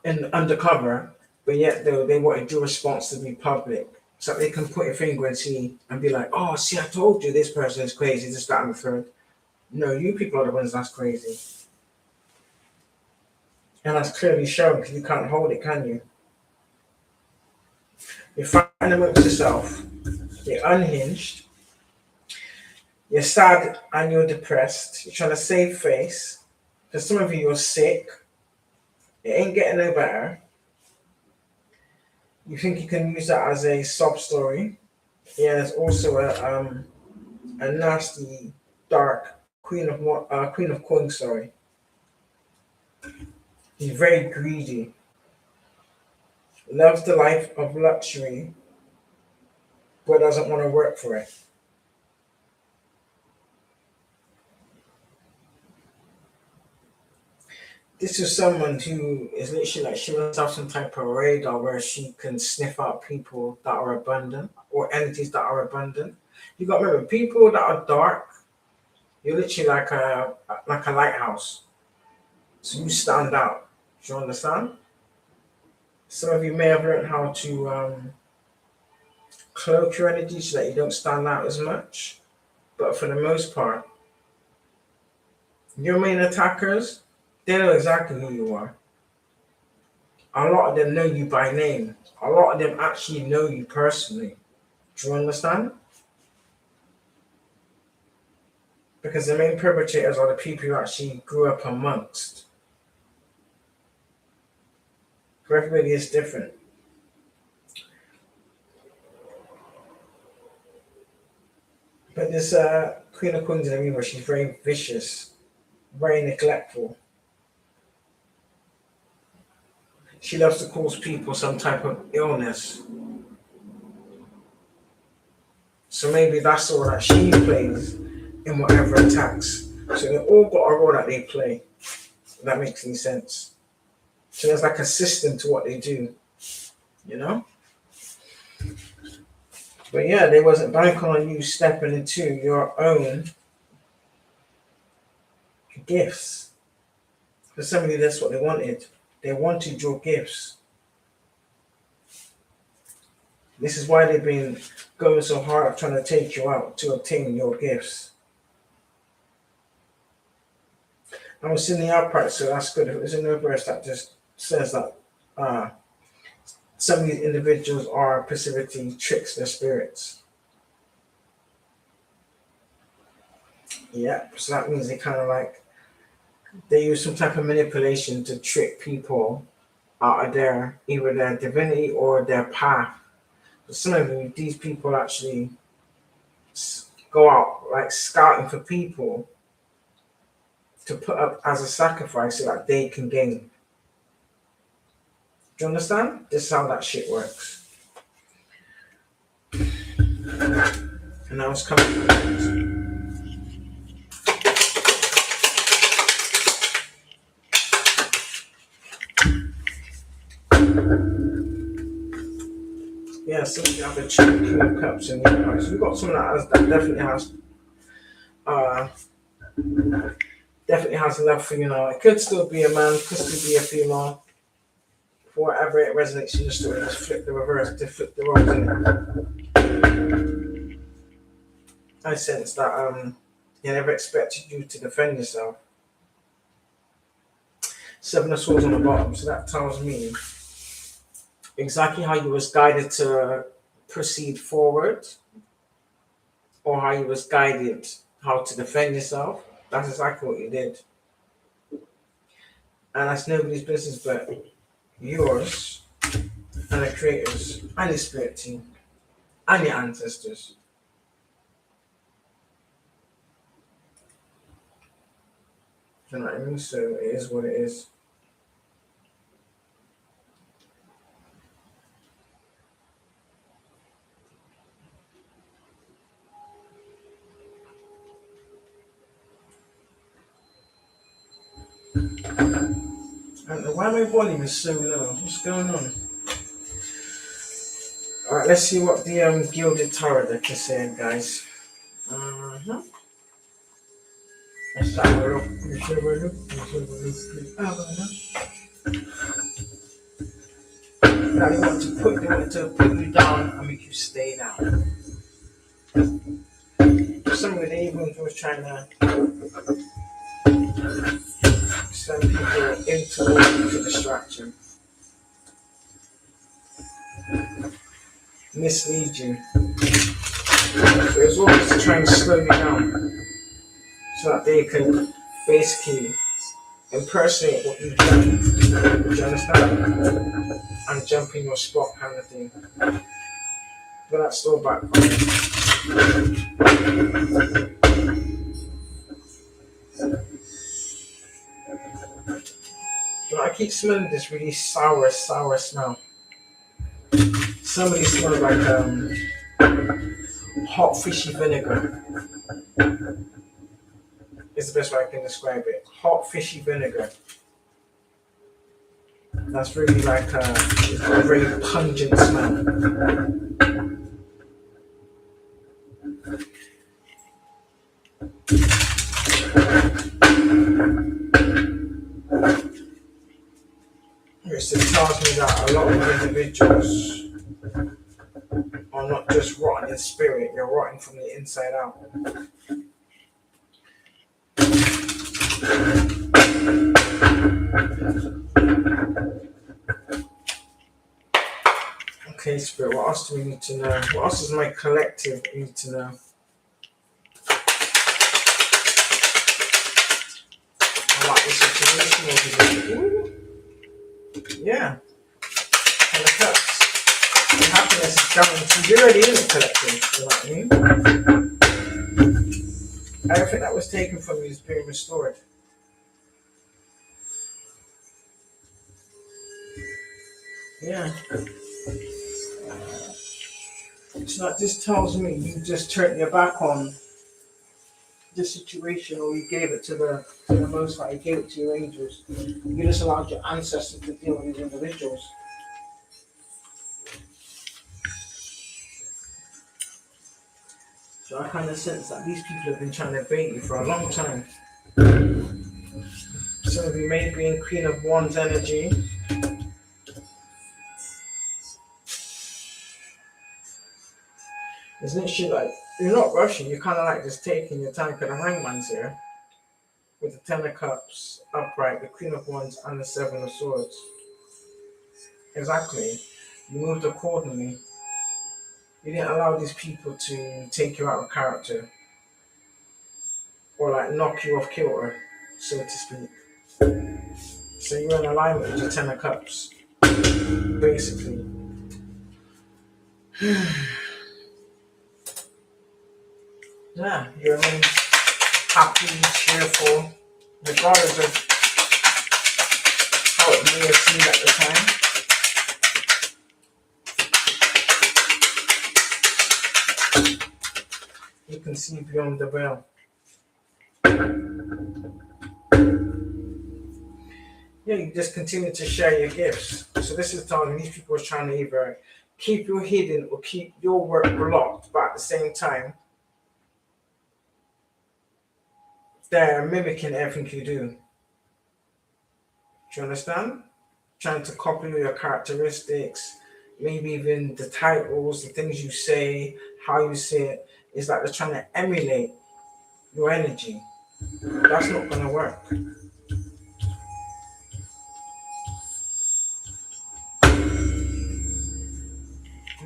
in undercover, but yet though they want your response to be public. So they can put a finger and see and be like, oh, see, I told you this person is crazy, this, that, and the third. No, you people are the ones that's crazy. And that's clearly shown because you can't hold it, can you? You're fighting amongst yourself, you're unhinged, you're sad and you're depressed, you're trying to save face. For some of you, you're sick, it ain't getting no better. You think you can use that as a sob story. Yeah, there's also a nasty, dark Queen of Coins. Sorry, he's very greedy, loves the life of luxury, but doesn't want to work for it. This is someone who is literally like she must have some type of radar where she can sniff out people that are abundant or entities that are abundant. You got to remember, people that are dark, you're literally like a lighthouse. So you stand out. Do you understand? Some of you may have learned how to cloak your energy so that you don't stand out as much. But for the most part, your main attackers, they know exactly who you are. A lot of them know you by name. A lot of them actually know you personally. Do you understand? Because the main perpetrators are the people you actually grew up amongst. For everybody, it's different. But this Queen of Queens in the Reaver, she's very vicious, very neglectful. She loves to cause people some type of illness. So maybe that's all that she plays in whatever attacks. So they all got a role that they play. If that makes any sense. So there's like a system to what they do, you know? But yeah, they wasn't banking on you stepping into your own gifts. For somebody, that's what they wanted. They wanted your gifts. This is why they've been going so hard trying to take you out to obtain your gifts. I was in the upright, so that's good. There's another verse that just says that some of these individuals are specifically trickster spirits. Yeah, so that means they kind of like they use some type of manipulation to trick people out of their either their divinity or their path. But some of these people actually go out like scouting for people to put up as a sacrifice so that they can gain. Do you understand? This is how that shit works. And now it's coming. Yeah, so you have the King of Cups in the Upright. So we've got someone that definitely has love for, it could still be a man, could still be a female. For whatever it resonates in the story, just flip the reverse, to flip the roles in it. I sense that he never expected you to defend yourself. Seven of Swords on the bottom, so that tells me exactly how you was guided to proceed forward, or how you was guided how to defend yourself. That's exactly what you did. And that's nobody's business but yours and the creators and your spirit team and your ancestors. You know what I mean? So it is what it is. And why my volume is so low? What's going on? Alright, let's see what the Gilded Tarot deck is saying, guys. Let's have a look. Now they want to put you down and make you stay down. Some of the evil was trying to send people into distraction, mislead you. So it's always to try and slow you down so that they can basically impersonate what you've done. Do you understand? And jump in your spot kind of thing. But that's still backfire. I keep smelling this really sour smell. Somebody smells like hot fishy vinegar. It's the best way I can describe it. Hot fishy vinegar. That's really like it's got a very pungent smell. It tells me that a lot of individuals are not just rotten in spirit, you're rotten from the inside out. Okay, Spirit, what else do we need to know? What else does my collective need to know? About the situation. Yeah. And the cups. The happiness is guaranteed. You're already in the collective, you know what I mean? Everything that was taken from you is being restored. Yeah. So that just tells me you just turned your back on the situation, or you gave it to the Most High, you gave it to your angels. You just allowed your ancestors to deal with these individuals. So I kind of sense that these people have been trying to bait you for a long time. Some of you may be in Queen of Wands energy. It's literally like, you're not rushing, you're kind of like just taking your time, because the Hangman's here. With the Ten of Cups upright, the Queen of Wands, and the Seven of Swords. Exactly. You moved accordingly. You didn't allow these people to take you out of character. Or like knock you off kilter, so to speak. So you're in alignment with your Ten of Cups. Basically. Yeah, you remain happy, cheerful, regardless of how it may have seemed at the time. You can see beyond the veil. Yeah, you just continue to share your gifts. So this is telling these people are trying to either keep you hidden or keep your work blocked, but at the same time, they're mimicking everything you do. Do you understand? Trying to copy your characteristics, maybe even the titles, the things you say, how you say it. It's like they're trying to emulate your energy. That's not going to work.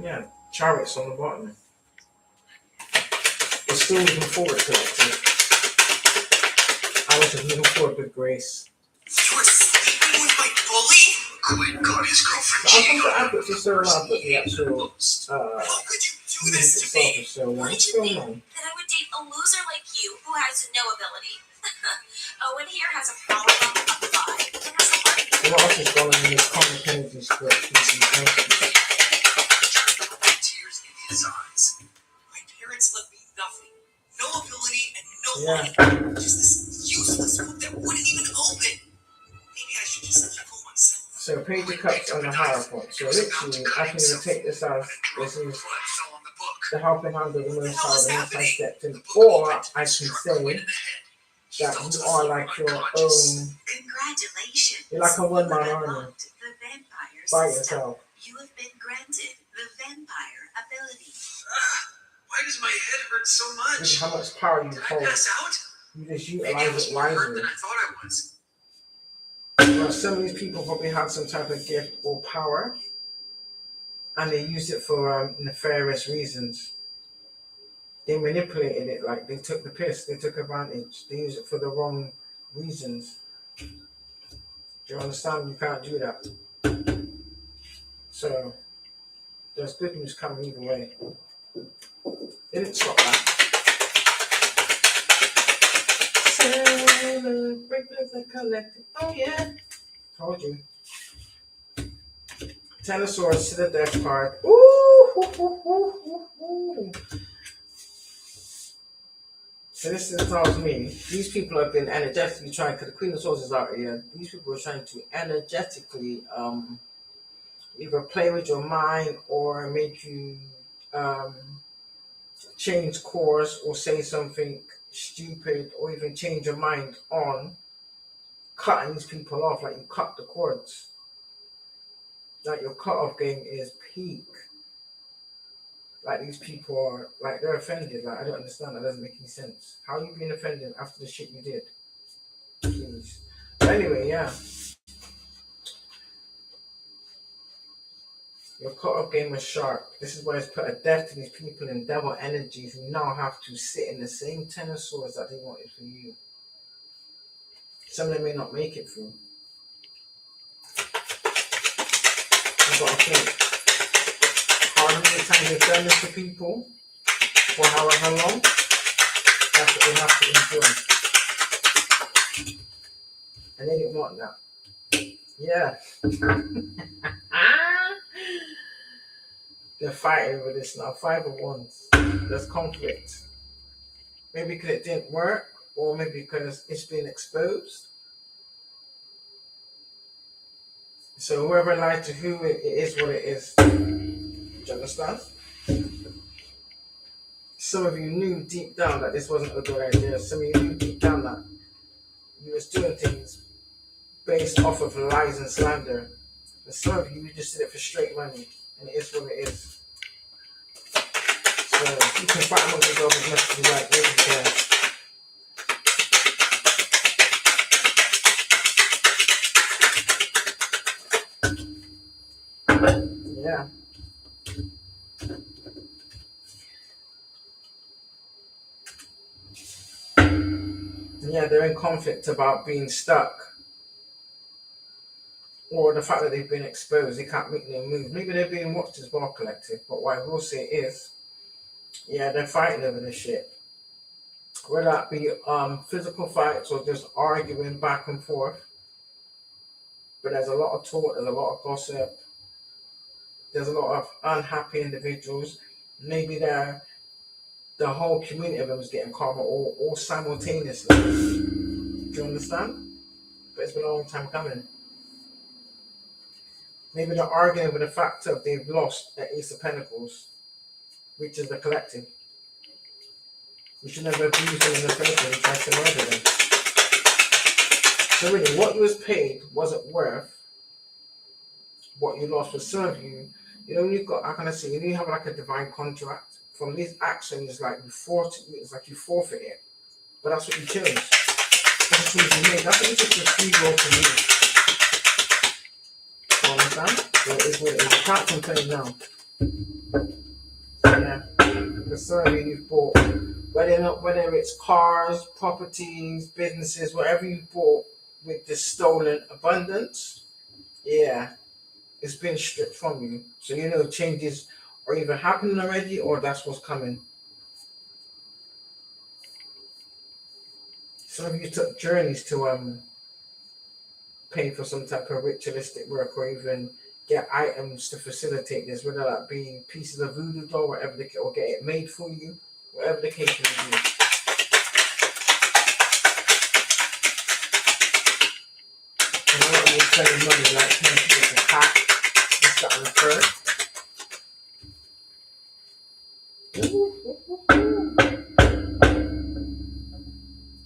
Yeah, chariots on the bottom. We're still moving forward, collective. I was just moving forward with grace. You were sleeping with my bully? Quinn caught his girlfriend I cheating think the on him. adverts are so loud, but the actual How could you do music this to itself me? is so loud. Why did What's you going think on? that I would date a loser like you who has no ability? Owen here has a power level of 5 and has a heartbeat. What else is going on in this common Kennedy script? Tears in his eyes. My parents left me nothing. No ability and no money. Yeah. Just this useless book that wouldn't even open. Maybe I should just kill myself. So Page of Cups on the higher point. So literally, I can even take this as this is the helping hand of the Most High, the Most High stepped in. Or I can say that you are like your own, Congratulations. you're like a one-man You have army unlocked the vampire by system. yourself. You have been granted the vampire ability. Why does my head hurt so This is much? how much power you Did I hold. pass out? You just Maybe I utilize was it more hurt wisely. than I thought I was. Well, some of these people probably had some type of gift or power, and they used it for nefarious reasons. They manipulated it, like they took the piss, they took advantage, they used it for the wrong reasons. Do you understand? You can't do that. So there's good news coming either way. They didn't stop that. Celebrate the collective. Oh yeah. Told you. Ten of Swords to the death card. Ooh, hoo, hoo, hoo, hoo, hoo. So this tells me these people have been energetically trying, because the Queen of Swords is out here. These people are trying to energetically either play with your mind or make you change course or say something stupid or even change your mind on cutting these people off, like you cut the cords. Like your cut-off game is peak. Like these people are, like they're offended. Like I don't understand. That doesn't make any sense. How are you being offended after the shit you did? Please. But anyway, yeah. Your cut-off game was sharp. This is why it's put a death to these people in devil energies who now have to sit in the same Ten of Swords that they wanted for you. Some of them may not make it through. You've got to think. However many times they've done this to people, for however long, that's what they have to endure. And they didn't want that. Yeah. They're fighting with this now. 5 of Wands. There's conflict. Maybe because it didn't work, or maybe because it's been exposed. So whoever lied to who, it is what it is. Do you understand? Some of you knew deep down that this wasn't a good idea. Some of you knew deep down that you was doing things based off of lies and slander. And some of you just did it for straight money, and it is what it is. So you can fight amongst yourself as much as you like. Nobody cares. Yeah. Yeah, they're in conflict about being stuck. Or the fact that they've been exposed, they can't make no move. Maybe they're being watched as well, collective. But what I will say is, yeah, they're fighting over this shit. whether that be physical fights or just arguing back and forth. But there's a lot of talk, there's a lot of gossip, there's a lot of unhappy individuals. Maybe the whole community of them is getting karma all simultaneously. Do you understand? But it's been a long time coming. Maybe they're arguing over the fact of they've lost at Ace of Pentacles, which is the collective. We should never abuse them in the first place and try to murder them. So really, what you was paid wasn't worth what you lost. For some of you, you've got, how can I say, you have like a divine contract. From these actions, like it's like you forfeit it. But that's what you chose. That's the choice you made. That's what you took the free will to you. You understand? So it is what it is. You can't complain now. Yeah. The sorry you've bought, whether it's cars, properties, businesses, whatever you bought with this stolen abundance, yeah, it's been stripped from you. So changes are either happening already or that's what's coming. Some of you took journeys to pay for some type of ritualistic work or even get items to facilitate this, whether that be pieces of voodoo doll, or get it made for you, whatever the case may be. And a lot of you spending money like paying people for hat, this, that, and the third.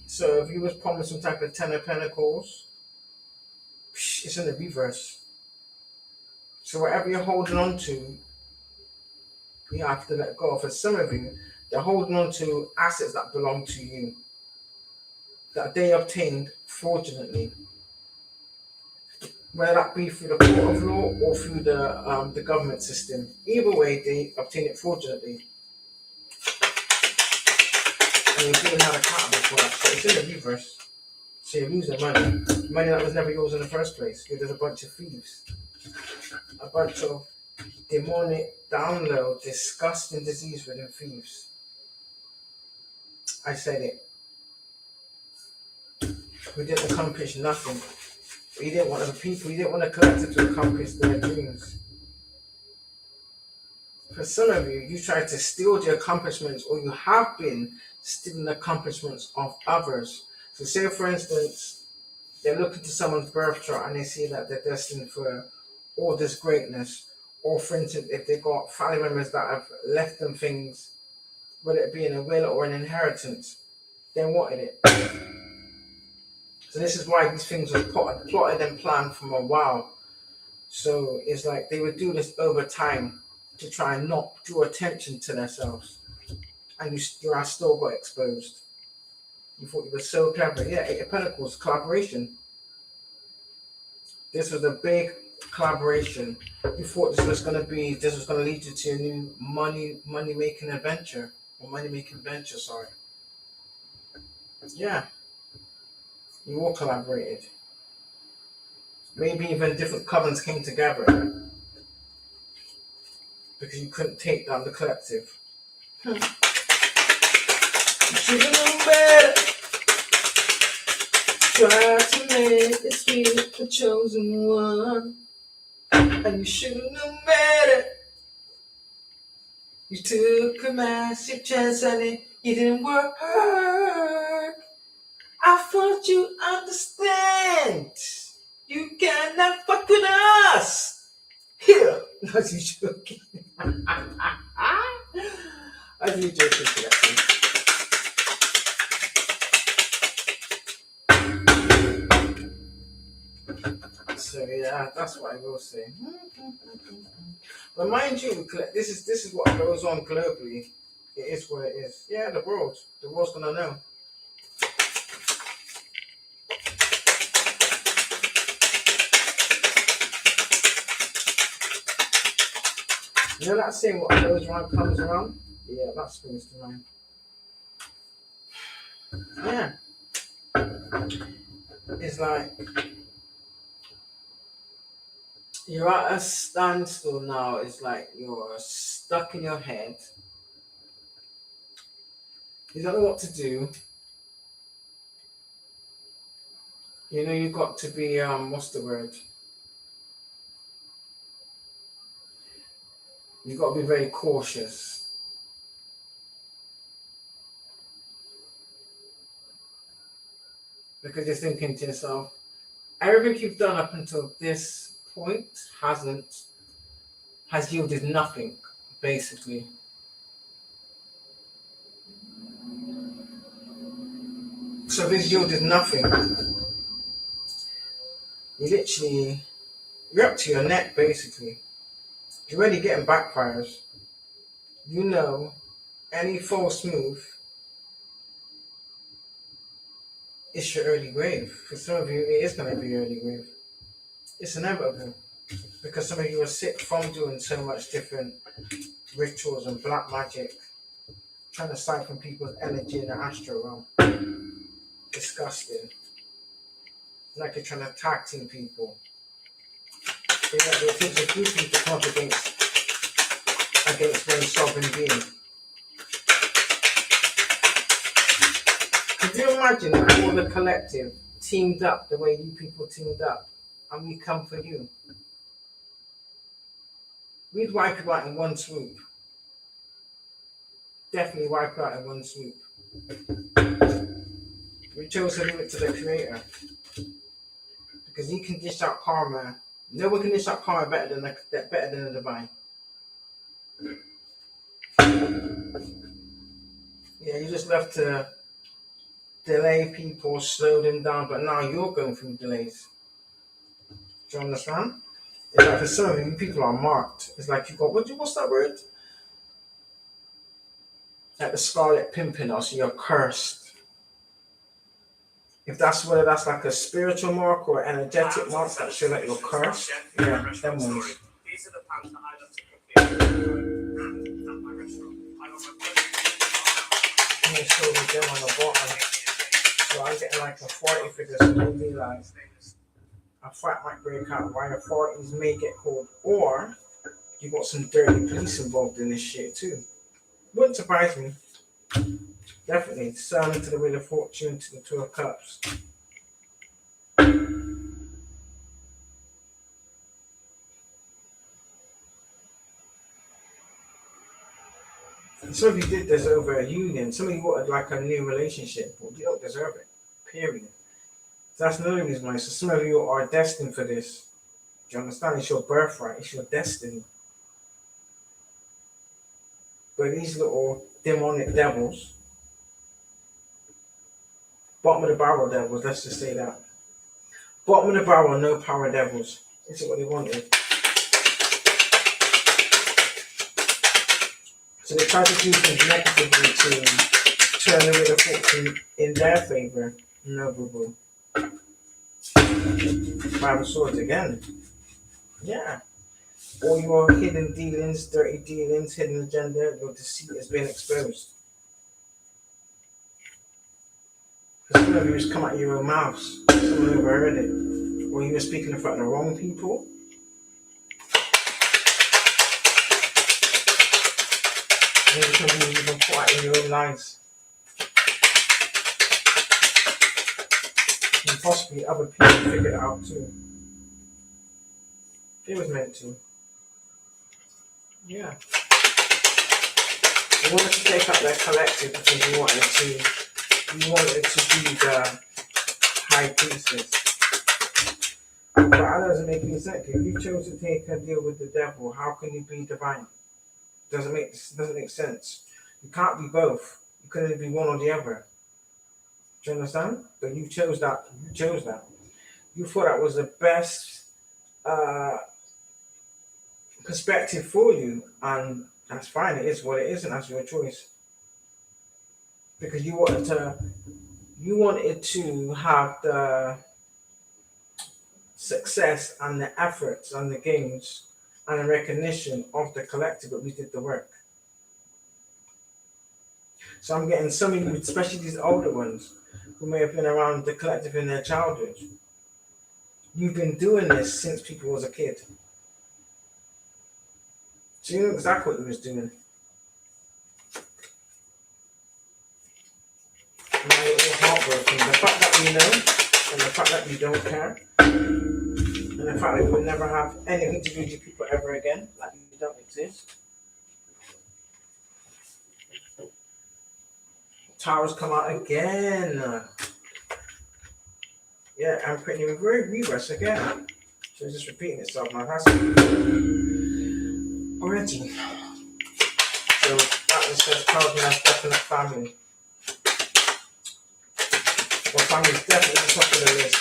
So if you was promised some type of 10 of Pentacles, it's in the reverse. So whatever you're holding on to, you have to let go. For some of you, they're holding on to assets that belong to you, that they obtained fraudulently. Whether that be through the court of law or through the government system. Either way, they obtained it fraudulently. And you're being held accountable for that. So it's in the reverse. So you're losing money that was never yours in the first place. There's a bunch of thieves. A bunch of demonic, download, disgusting disease within thieves. I said it. We didn't accomplish nothing. We didn't want other people, we didn't want the collective to accomplish their dreams. For some of you, you tried to steal the accomplishments, or you have been stealing the accomplishments of others. So say, for instance, they're looking to someone's birth chart and they see that they're destined for all this greatness. Or for instance, if they've got family members that have left them things, whether it be in a will or an inheritance, they wanted it. So this is why these things were plotted and planned from a while. So it's like they would do this over time to try and not draw attention to themselves. And you still got exposed. You thought you were so clever. Yeah, Eight of Pentacles, collaboration. This was a big collaboration. You thought this was going to lead you to a new money-making adventure. Or money-making venture, sorry. Yeah. You all collaborated. Maybe even different covens came together because you couldn't take down the collective. You should have known better. Try to make this be the chosen one, and you should have known better. You took a massive chance and it didn't work. I thought you understand. You cannot fuck with us. Here. As you joking. As you joking. So yeah, that's what I will say. But mind you, this is what goes on globally. It is what it is. Yeah, the world's gonna know. You know that saying, what goes around comes around? Yeah, that springs to mind. Yeah. It's like you're at a standstill now. It's like you're stuck in your head. You don't know what to do. You know, you got to be what's the word? You got to be very cautious. Because you're thinking to yourself, everything you've done up until this point has yielded nothing, basically. So this yielded nothing. You're up to your neck, basically. You're already getting backfires. You know, any false move is your early grave. For some of you, it is going to be your early grave. It's inevitable. Because some of you are sick from doing so much different rituals and black magic, trying to siphon people's energy in the astral realm. Disgusting. Like you're trying to tag team people. It takes a few people to come up against one sovereign being. Could you imagine if all the collective teamed up the way you people teamed up and we come for you? We'd wipe you out in one swoop. Definitely wipe you out in one swoop. We chose to leave it to the Creator. Because he can dish out karma. No one can dish out karma better than the divine. Yeah, you just love to delay people, slow them down, but now you're going through delays. Do you understand? It's like for some of you people are marked. It's like you got, what's that word? Like the Scarlet Pimpernel, so you're cursed. If that's whether that's like a spiritual mark or energetic mark that shows that you're cursed, yeah, them ones. These are the pants that I love to cook in at my restaurant. I got my And you show the gem on the bottom. So I'm getting like a 40 for this, so don't realize a fight might break out. Why the 40s may get called, or you got some dirty police involved in this shit too. Wouldn't surprise me. Definitely. Sun to the Wheel of Fortune to the Two of Cups. And some of you did deserve a union. Some of you wanted like a new relationship, but you don't deserve it. Period. So that's another reason why. So some of you are destined for this. Do you understand? It's your birthright. It's your destiny. But these little demonic devils, bottom of the barrel devils, let's just say that. Bottom of the barrel, no power devils. This is what they wanted. So they tried to do things negatively to turn the Wheel of Fortune in their favor. No, boo boo. Five of Swords again. Yeah. All your hidden dealings, dirty dealings, hidden agenda, your deceit has been exposed. Because some of you just come out of your own mouths. Someone overheard it. Or you were speaking in front of the wrong people. Maybe some of you even put out in your own lives. And possibly other people figured it out too. It was meant to. Yeah. You wanted to take up their collective because you wanted to be the high priestess. But that doesn't make any sense. If you chose to take a deal with the devil, how can you be divine? Doesn't make sense. You can't be both. You can only be one or the other. Do you understand? But you chose that. You thought that was the best perspective for you, and that's fine. It is what it is, and that's your choice. Because you wanted to have the success and the efforts and the gains and the recognition of the collective, but we did the work. So I'm getting some of you, especially these older ones, who may have been around the collective in their childhood. You've been doing this since people was a kid. So you know exactly what he was doing. Now you're all heartbroken. The fact that we know and the fact that you don't care, and the fact that you will never have anything to do with you people ever again, like you don't exist. Towers come out again. Yeah, I'm pretty reverse again. So it's just repeating itself now. That's already. So that just tells me that's definite family. Well, family is definitely top of the list.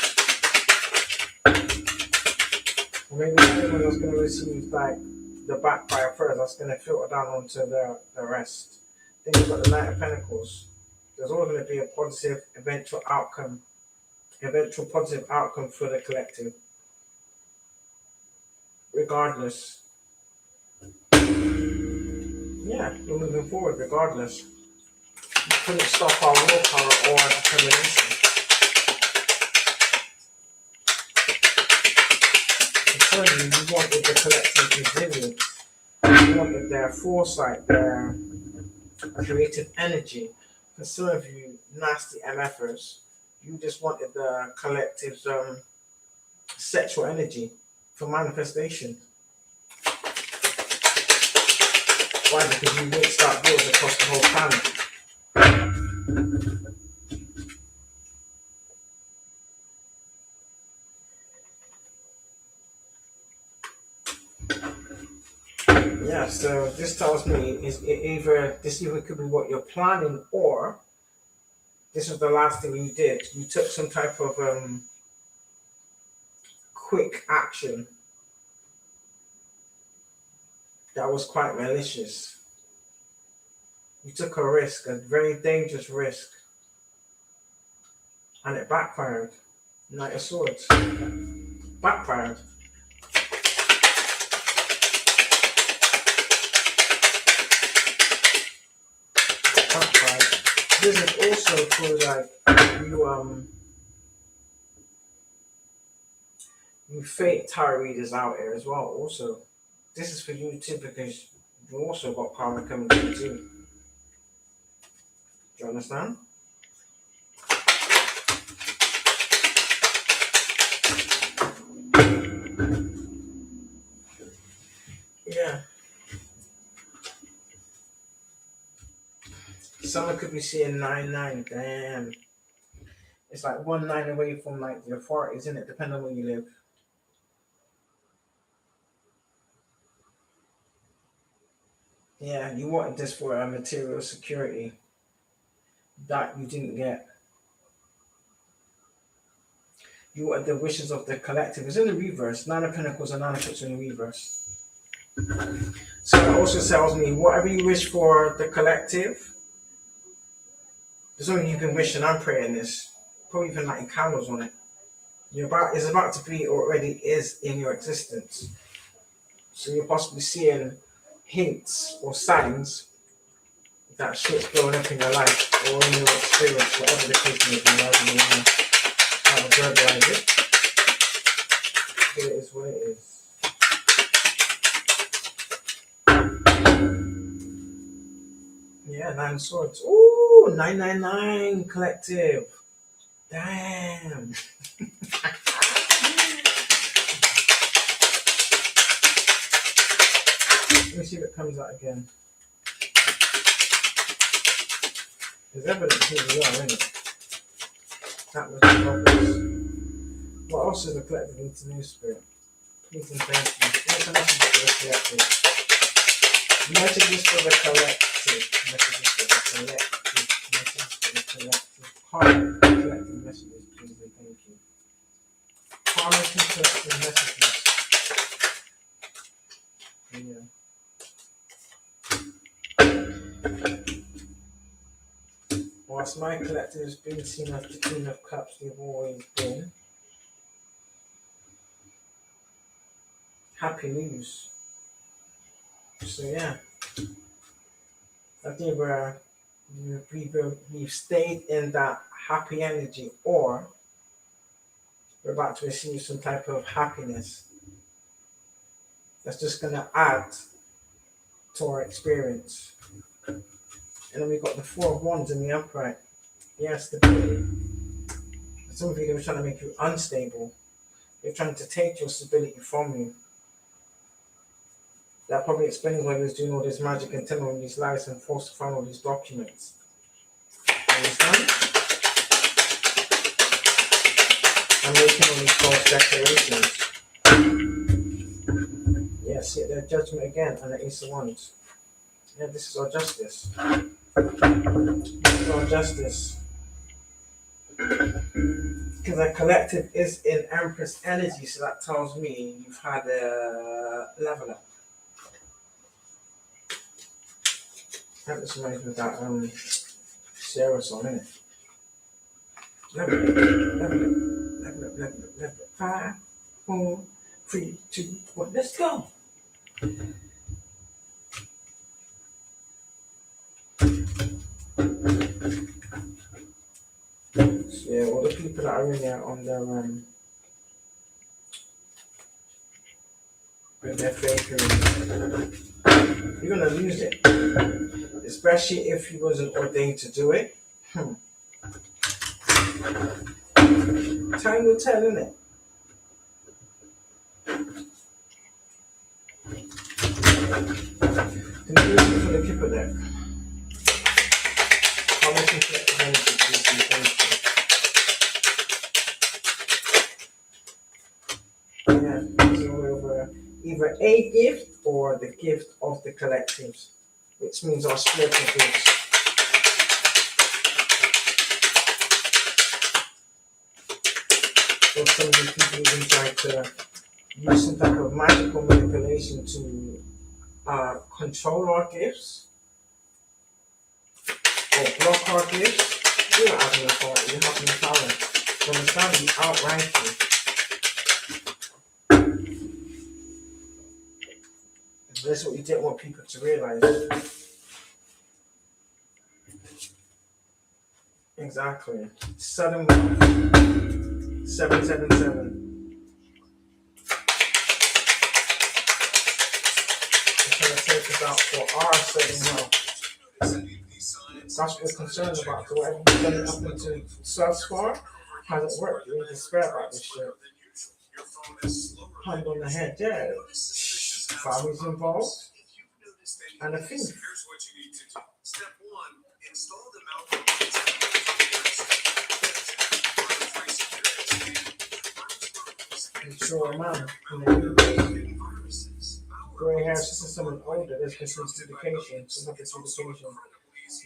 Or maybe anyone that's going to receive like the backfire first, that's going to filter down onto the rest. Then you've got the Knight of Pentacles. There's always going to be a positive eventual positive outcome for the collective. Regardless. Yeah, we're moving forward regardless. You couldn't stop our willpower or our determination. I'm telling you, you wanted the collective resilience. You wanted their foresight, their creative energy. For some of you nasty MFers, you just wanted the collective's sexual energy for manifestation. Why? Because you wouldn't start wars across the whole planet. Yeah, so this tells me this either could be what you're planning, or this was the last thing you did. You took some type of quick action that was quite malicious. You took a risk, a very dangerous risk, and it backfired. Knight of Swords. Backfired. This is also for like you fake tarot readers out here as well. Also, this is for you too, because you also got karma coming to you too. Do you understand? Yeah. Someone could be seeing 9-9. Damn. It's like 1-9 away from like the authorities, isn't it? Depending on where you live. Yeah, you wanted this for a material security that you didn't get. You wanted the wishes of the collective. It's in the reverse. 9 of Pentacles and 9 of Cups in the reverse. So it also tells me whatever you wish for the collective, there's only you can wish, and I'm praying this. Probably even lighting candles on it. It's about to be, or already is, in your existence. So you're possibly seeing hints or signs that shit's blowing up in your life or in your experience, whatever the case may be, rather than verbalize it. It is what it is. Yeah, 9 Swords. Ooh, 999 collective. Damn. Let me see if it comes out again. There's evidence here as well, isn't it? That was the obvious. What else is the collective need to know, Spirit? Please and thank you. What's the message for the collective? Messages for the collective. Messages for the collective. Messages for the collective. Collective messages, please and thank you. Collective messages. Yeah. Whilst my collective has been seen as the Queen of Cups, they've always been. Happy news. So yeah, I think we've stayed in that happy energy, or we're about to receive some type of happiness that's just going to add to our experience. And then we've got the 4 of Wands in the upright. Yes, stability. Some of you, they were trying to make you unstable. They're trying to take your stability from you. That probably explains why he was doing all this magic and telling all these lies and falsifying all these documents. Understand? And making all these false declarations. Yes, yeah, their judgment again, and the Ace of Wands. Yeah, this is our justice. This is our justice. Because the collective is in Empress energy, so that tells me you've had a level up. That just reminds me of that Sarah song, innit? Level up, level up, level up, level up, level up. 5, 4, 3, 2, 1, let's go! So yeah, all the people that are in there on their with their faith, you're gonna lose it. Especially if you wasn't ordained to do it. Time will tell, innit? Can you use it for the Kipper deck? How much you get the energy yeah, so over either a gift or the gift of the collectives, which means our spiritual gifts. So some of these people even try to use some type of magical manipulation to control our gifts or block our gifts. You don't have any authority, you have no power. So understand, you outright you. That's what you didn't want people to realize. Exactly. Sudden wealth. 777. We're trying to take this out for our sudden wealth. That's what we're concerned about. So whatever we've done up into thus far hasn't worked. We need to despair about this shit. Hand on the head, yeah. Families involved. And a thief. Here's what you need to do. Step 1, install the malfunction. Ensure a man in a new way. Grey hair, this is someone older, there's been some duplication, some type of duplication.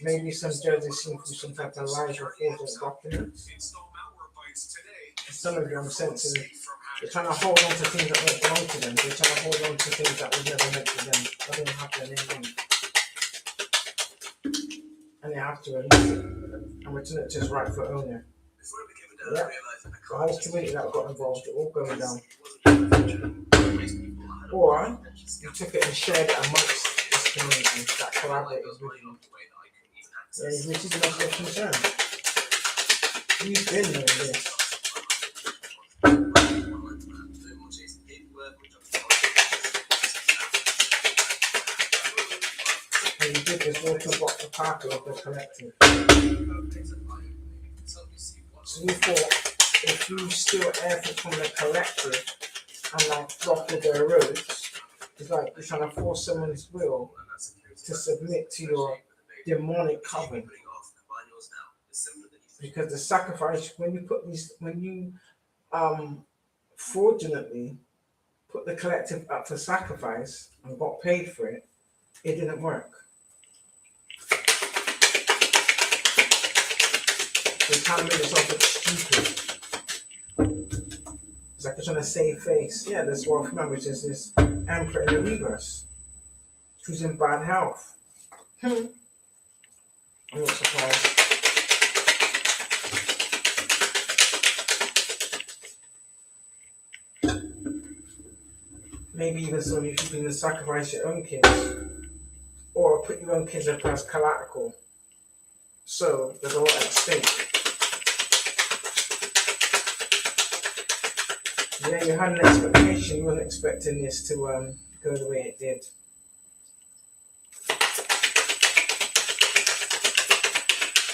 Maybe some judges seen through some type of lies or fraudulent documents. Some of you, I'm sensing, they're trying to hold on to things that don't belong to them. They're trying to hold on to things that was never meant to them. That didn't happen anymore. And they have to release it and return it to its rightful owner. Yeah. The whole community that got involved, they're all going down. Or you took it and shared it amongst this community that collaborated with you. Yeah, which is enough of concern. You've been doing this. And you did this all to block the party of the collective. So you thought if you steal anything from the collective and like block with their roots, it's like you're trying to force someone's will to submit to your demonic coven. Because the sacrifice, when you fraudulently put the collective up for sacrifice and got paid for it, it didn't work. So you can't make yourself look stupid. It's like you're trying to save face. Yeah, there's one from which is this emperor in the reverse, who's in bad health. I'm not surprised. Maybe even some of you could even sacrifice your own kids, or put your own kids up as collateral. So there's a lot at stake. Yeah, you had an expectation. You weren't expecting this to go the way it did.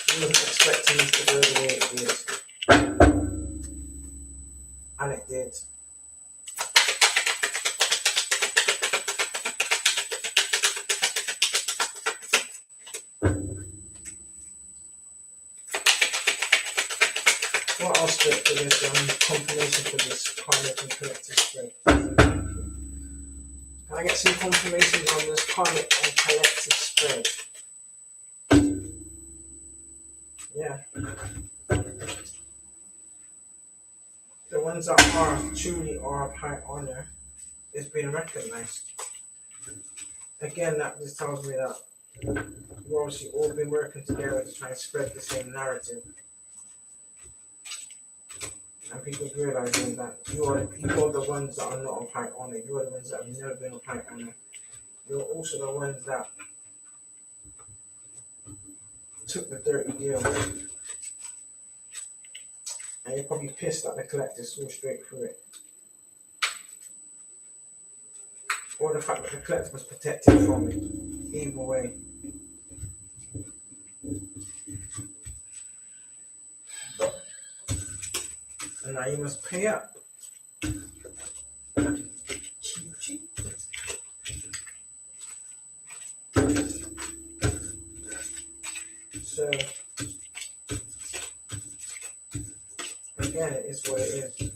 You weren't expecting this to go the way it did. and it did. What else for this confirmation for this karmic and collective spread? Can I get some confirmations on this karmic and collective spread? Yeah. The ones that are truly are of high honor is being recognized. Again, that just tells me that we've obviously all been working together to try and spread the same narrative. And people realizing that you are the ones that are not of high honor. You are the ones that have never been of high honor. You're also the ones that took the dirty deal. And you're probably pissed that the collective saw straight through it. Or the fact that the collective was protected from it. Either way. And now you must pay up. Cheap, cheap. So, again, it is what it is.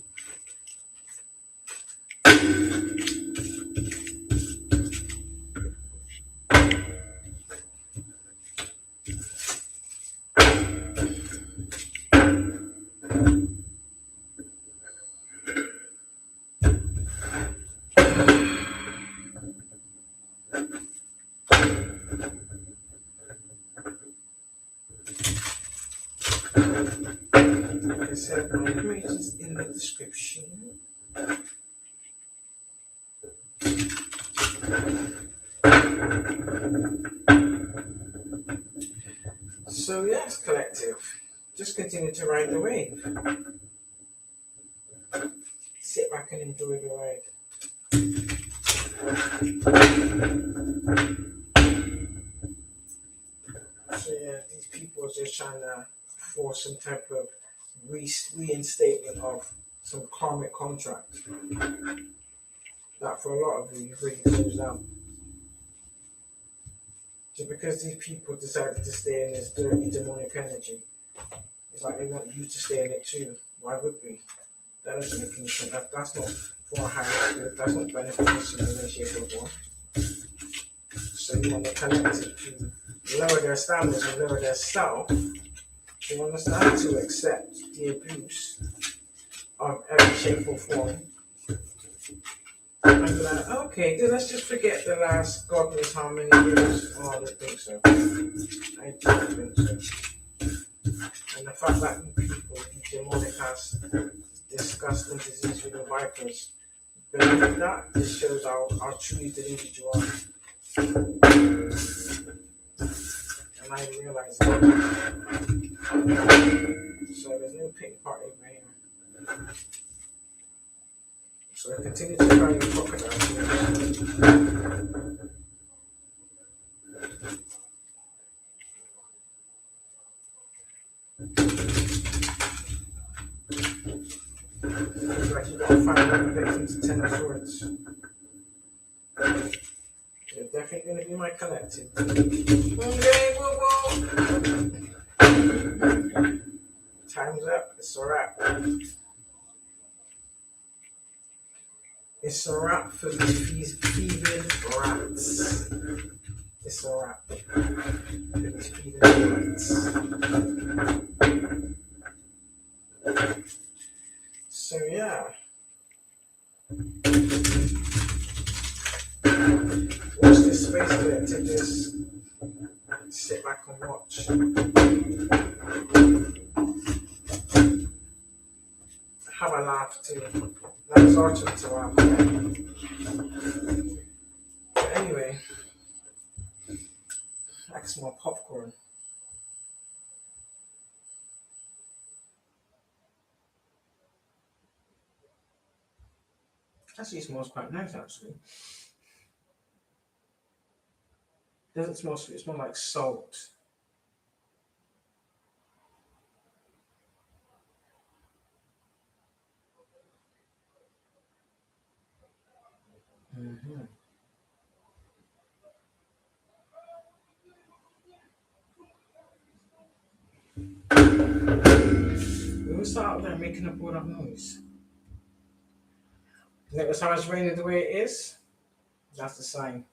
Like I said, my information is in the description. So yes, collective, just continue to ride the wave. Sit back and enjoy the ride. So yeah, these people are just trying to force some type of reinstatement of some karmic contract that for a lot of you really closed out. Just because these people decided to stay in this dirty demonic energy, it's like they want you to stay in it too. Why would we? That doesn't make any sense. That's not for a higher spirit. That's not beneficial in any shape or form. So you want the collective to lower their standards and lower their self. You understand, to accept the abuse of every shape or form. And be like, okay, then let's just forget the last God knows how many years. Oh, I don't think so. I don't think so. And the fact that you people, you demonic ass, disgusting disease-ridden vipers, believe that, this shows how truly deluded you are. And I realize that. So there's no pity party over here. So I continue to try your crocodiles. Looks like you gotta find another victim to 10 of swords. You're definitely gonna be my collective. Okay, whoa. Time's up. It's a wrap. It's a wrap for these thieving rats. It's a wrap for these thieving rats. So yeah. Watch this space collective, just sit back and watch. Have a laugh too. That's our turn to laugh. But anyway, like some more popcorn. Actually, it smells quite nice actually. It doesn't smell sweet, it smells like salt. Mm-hmm. Who's out there making up all that noise? Notice how it's raining the way it is? That's the sign.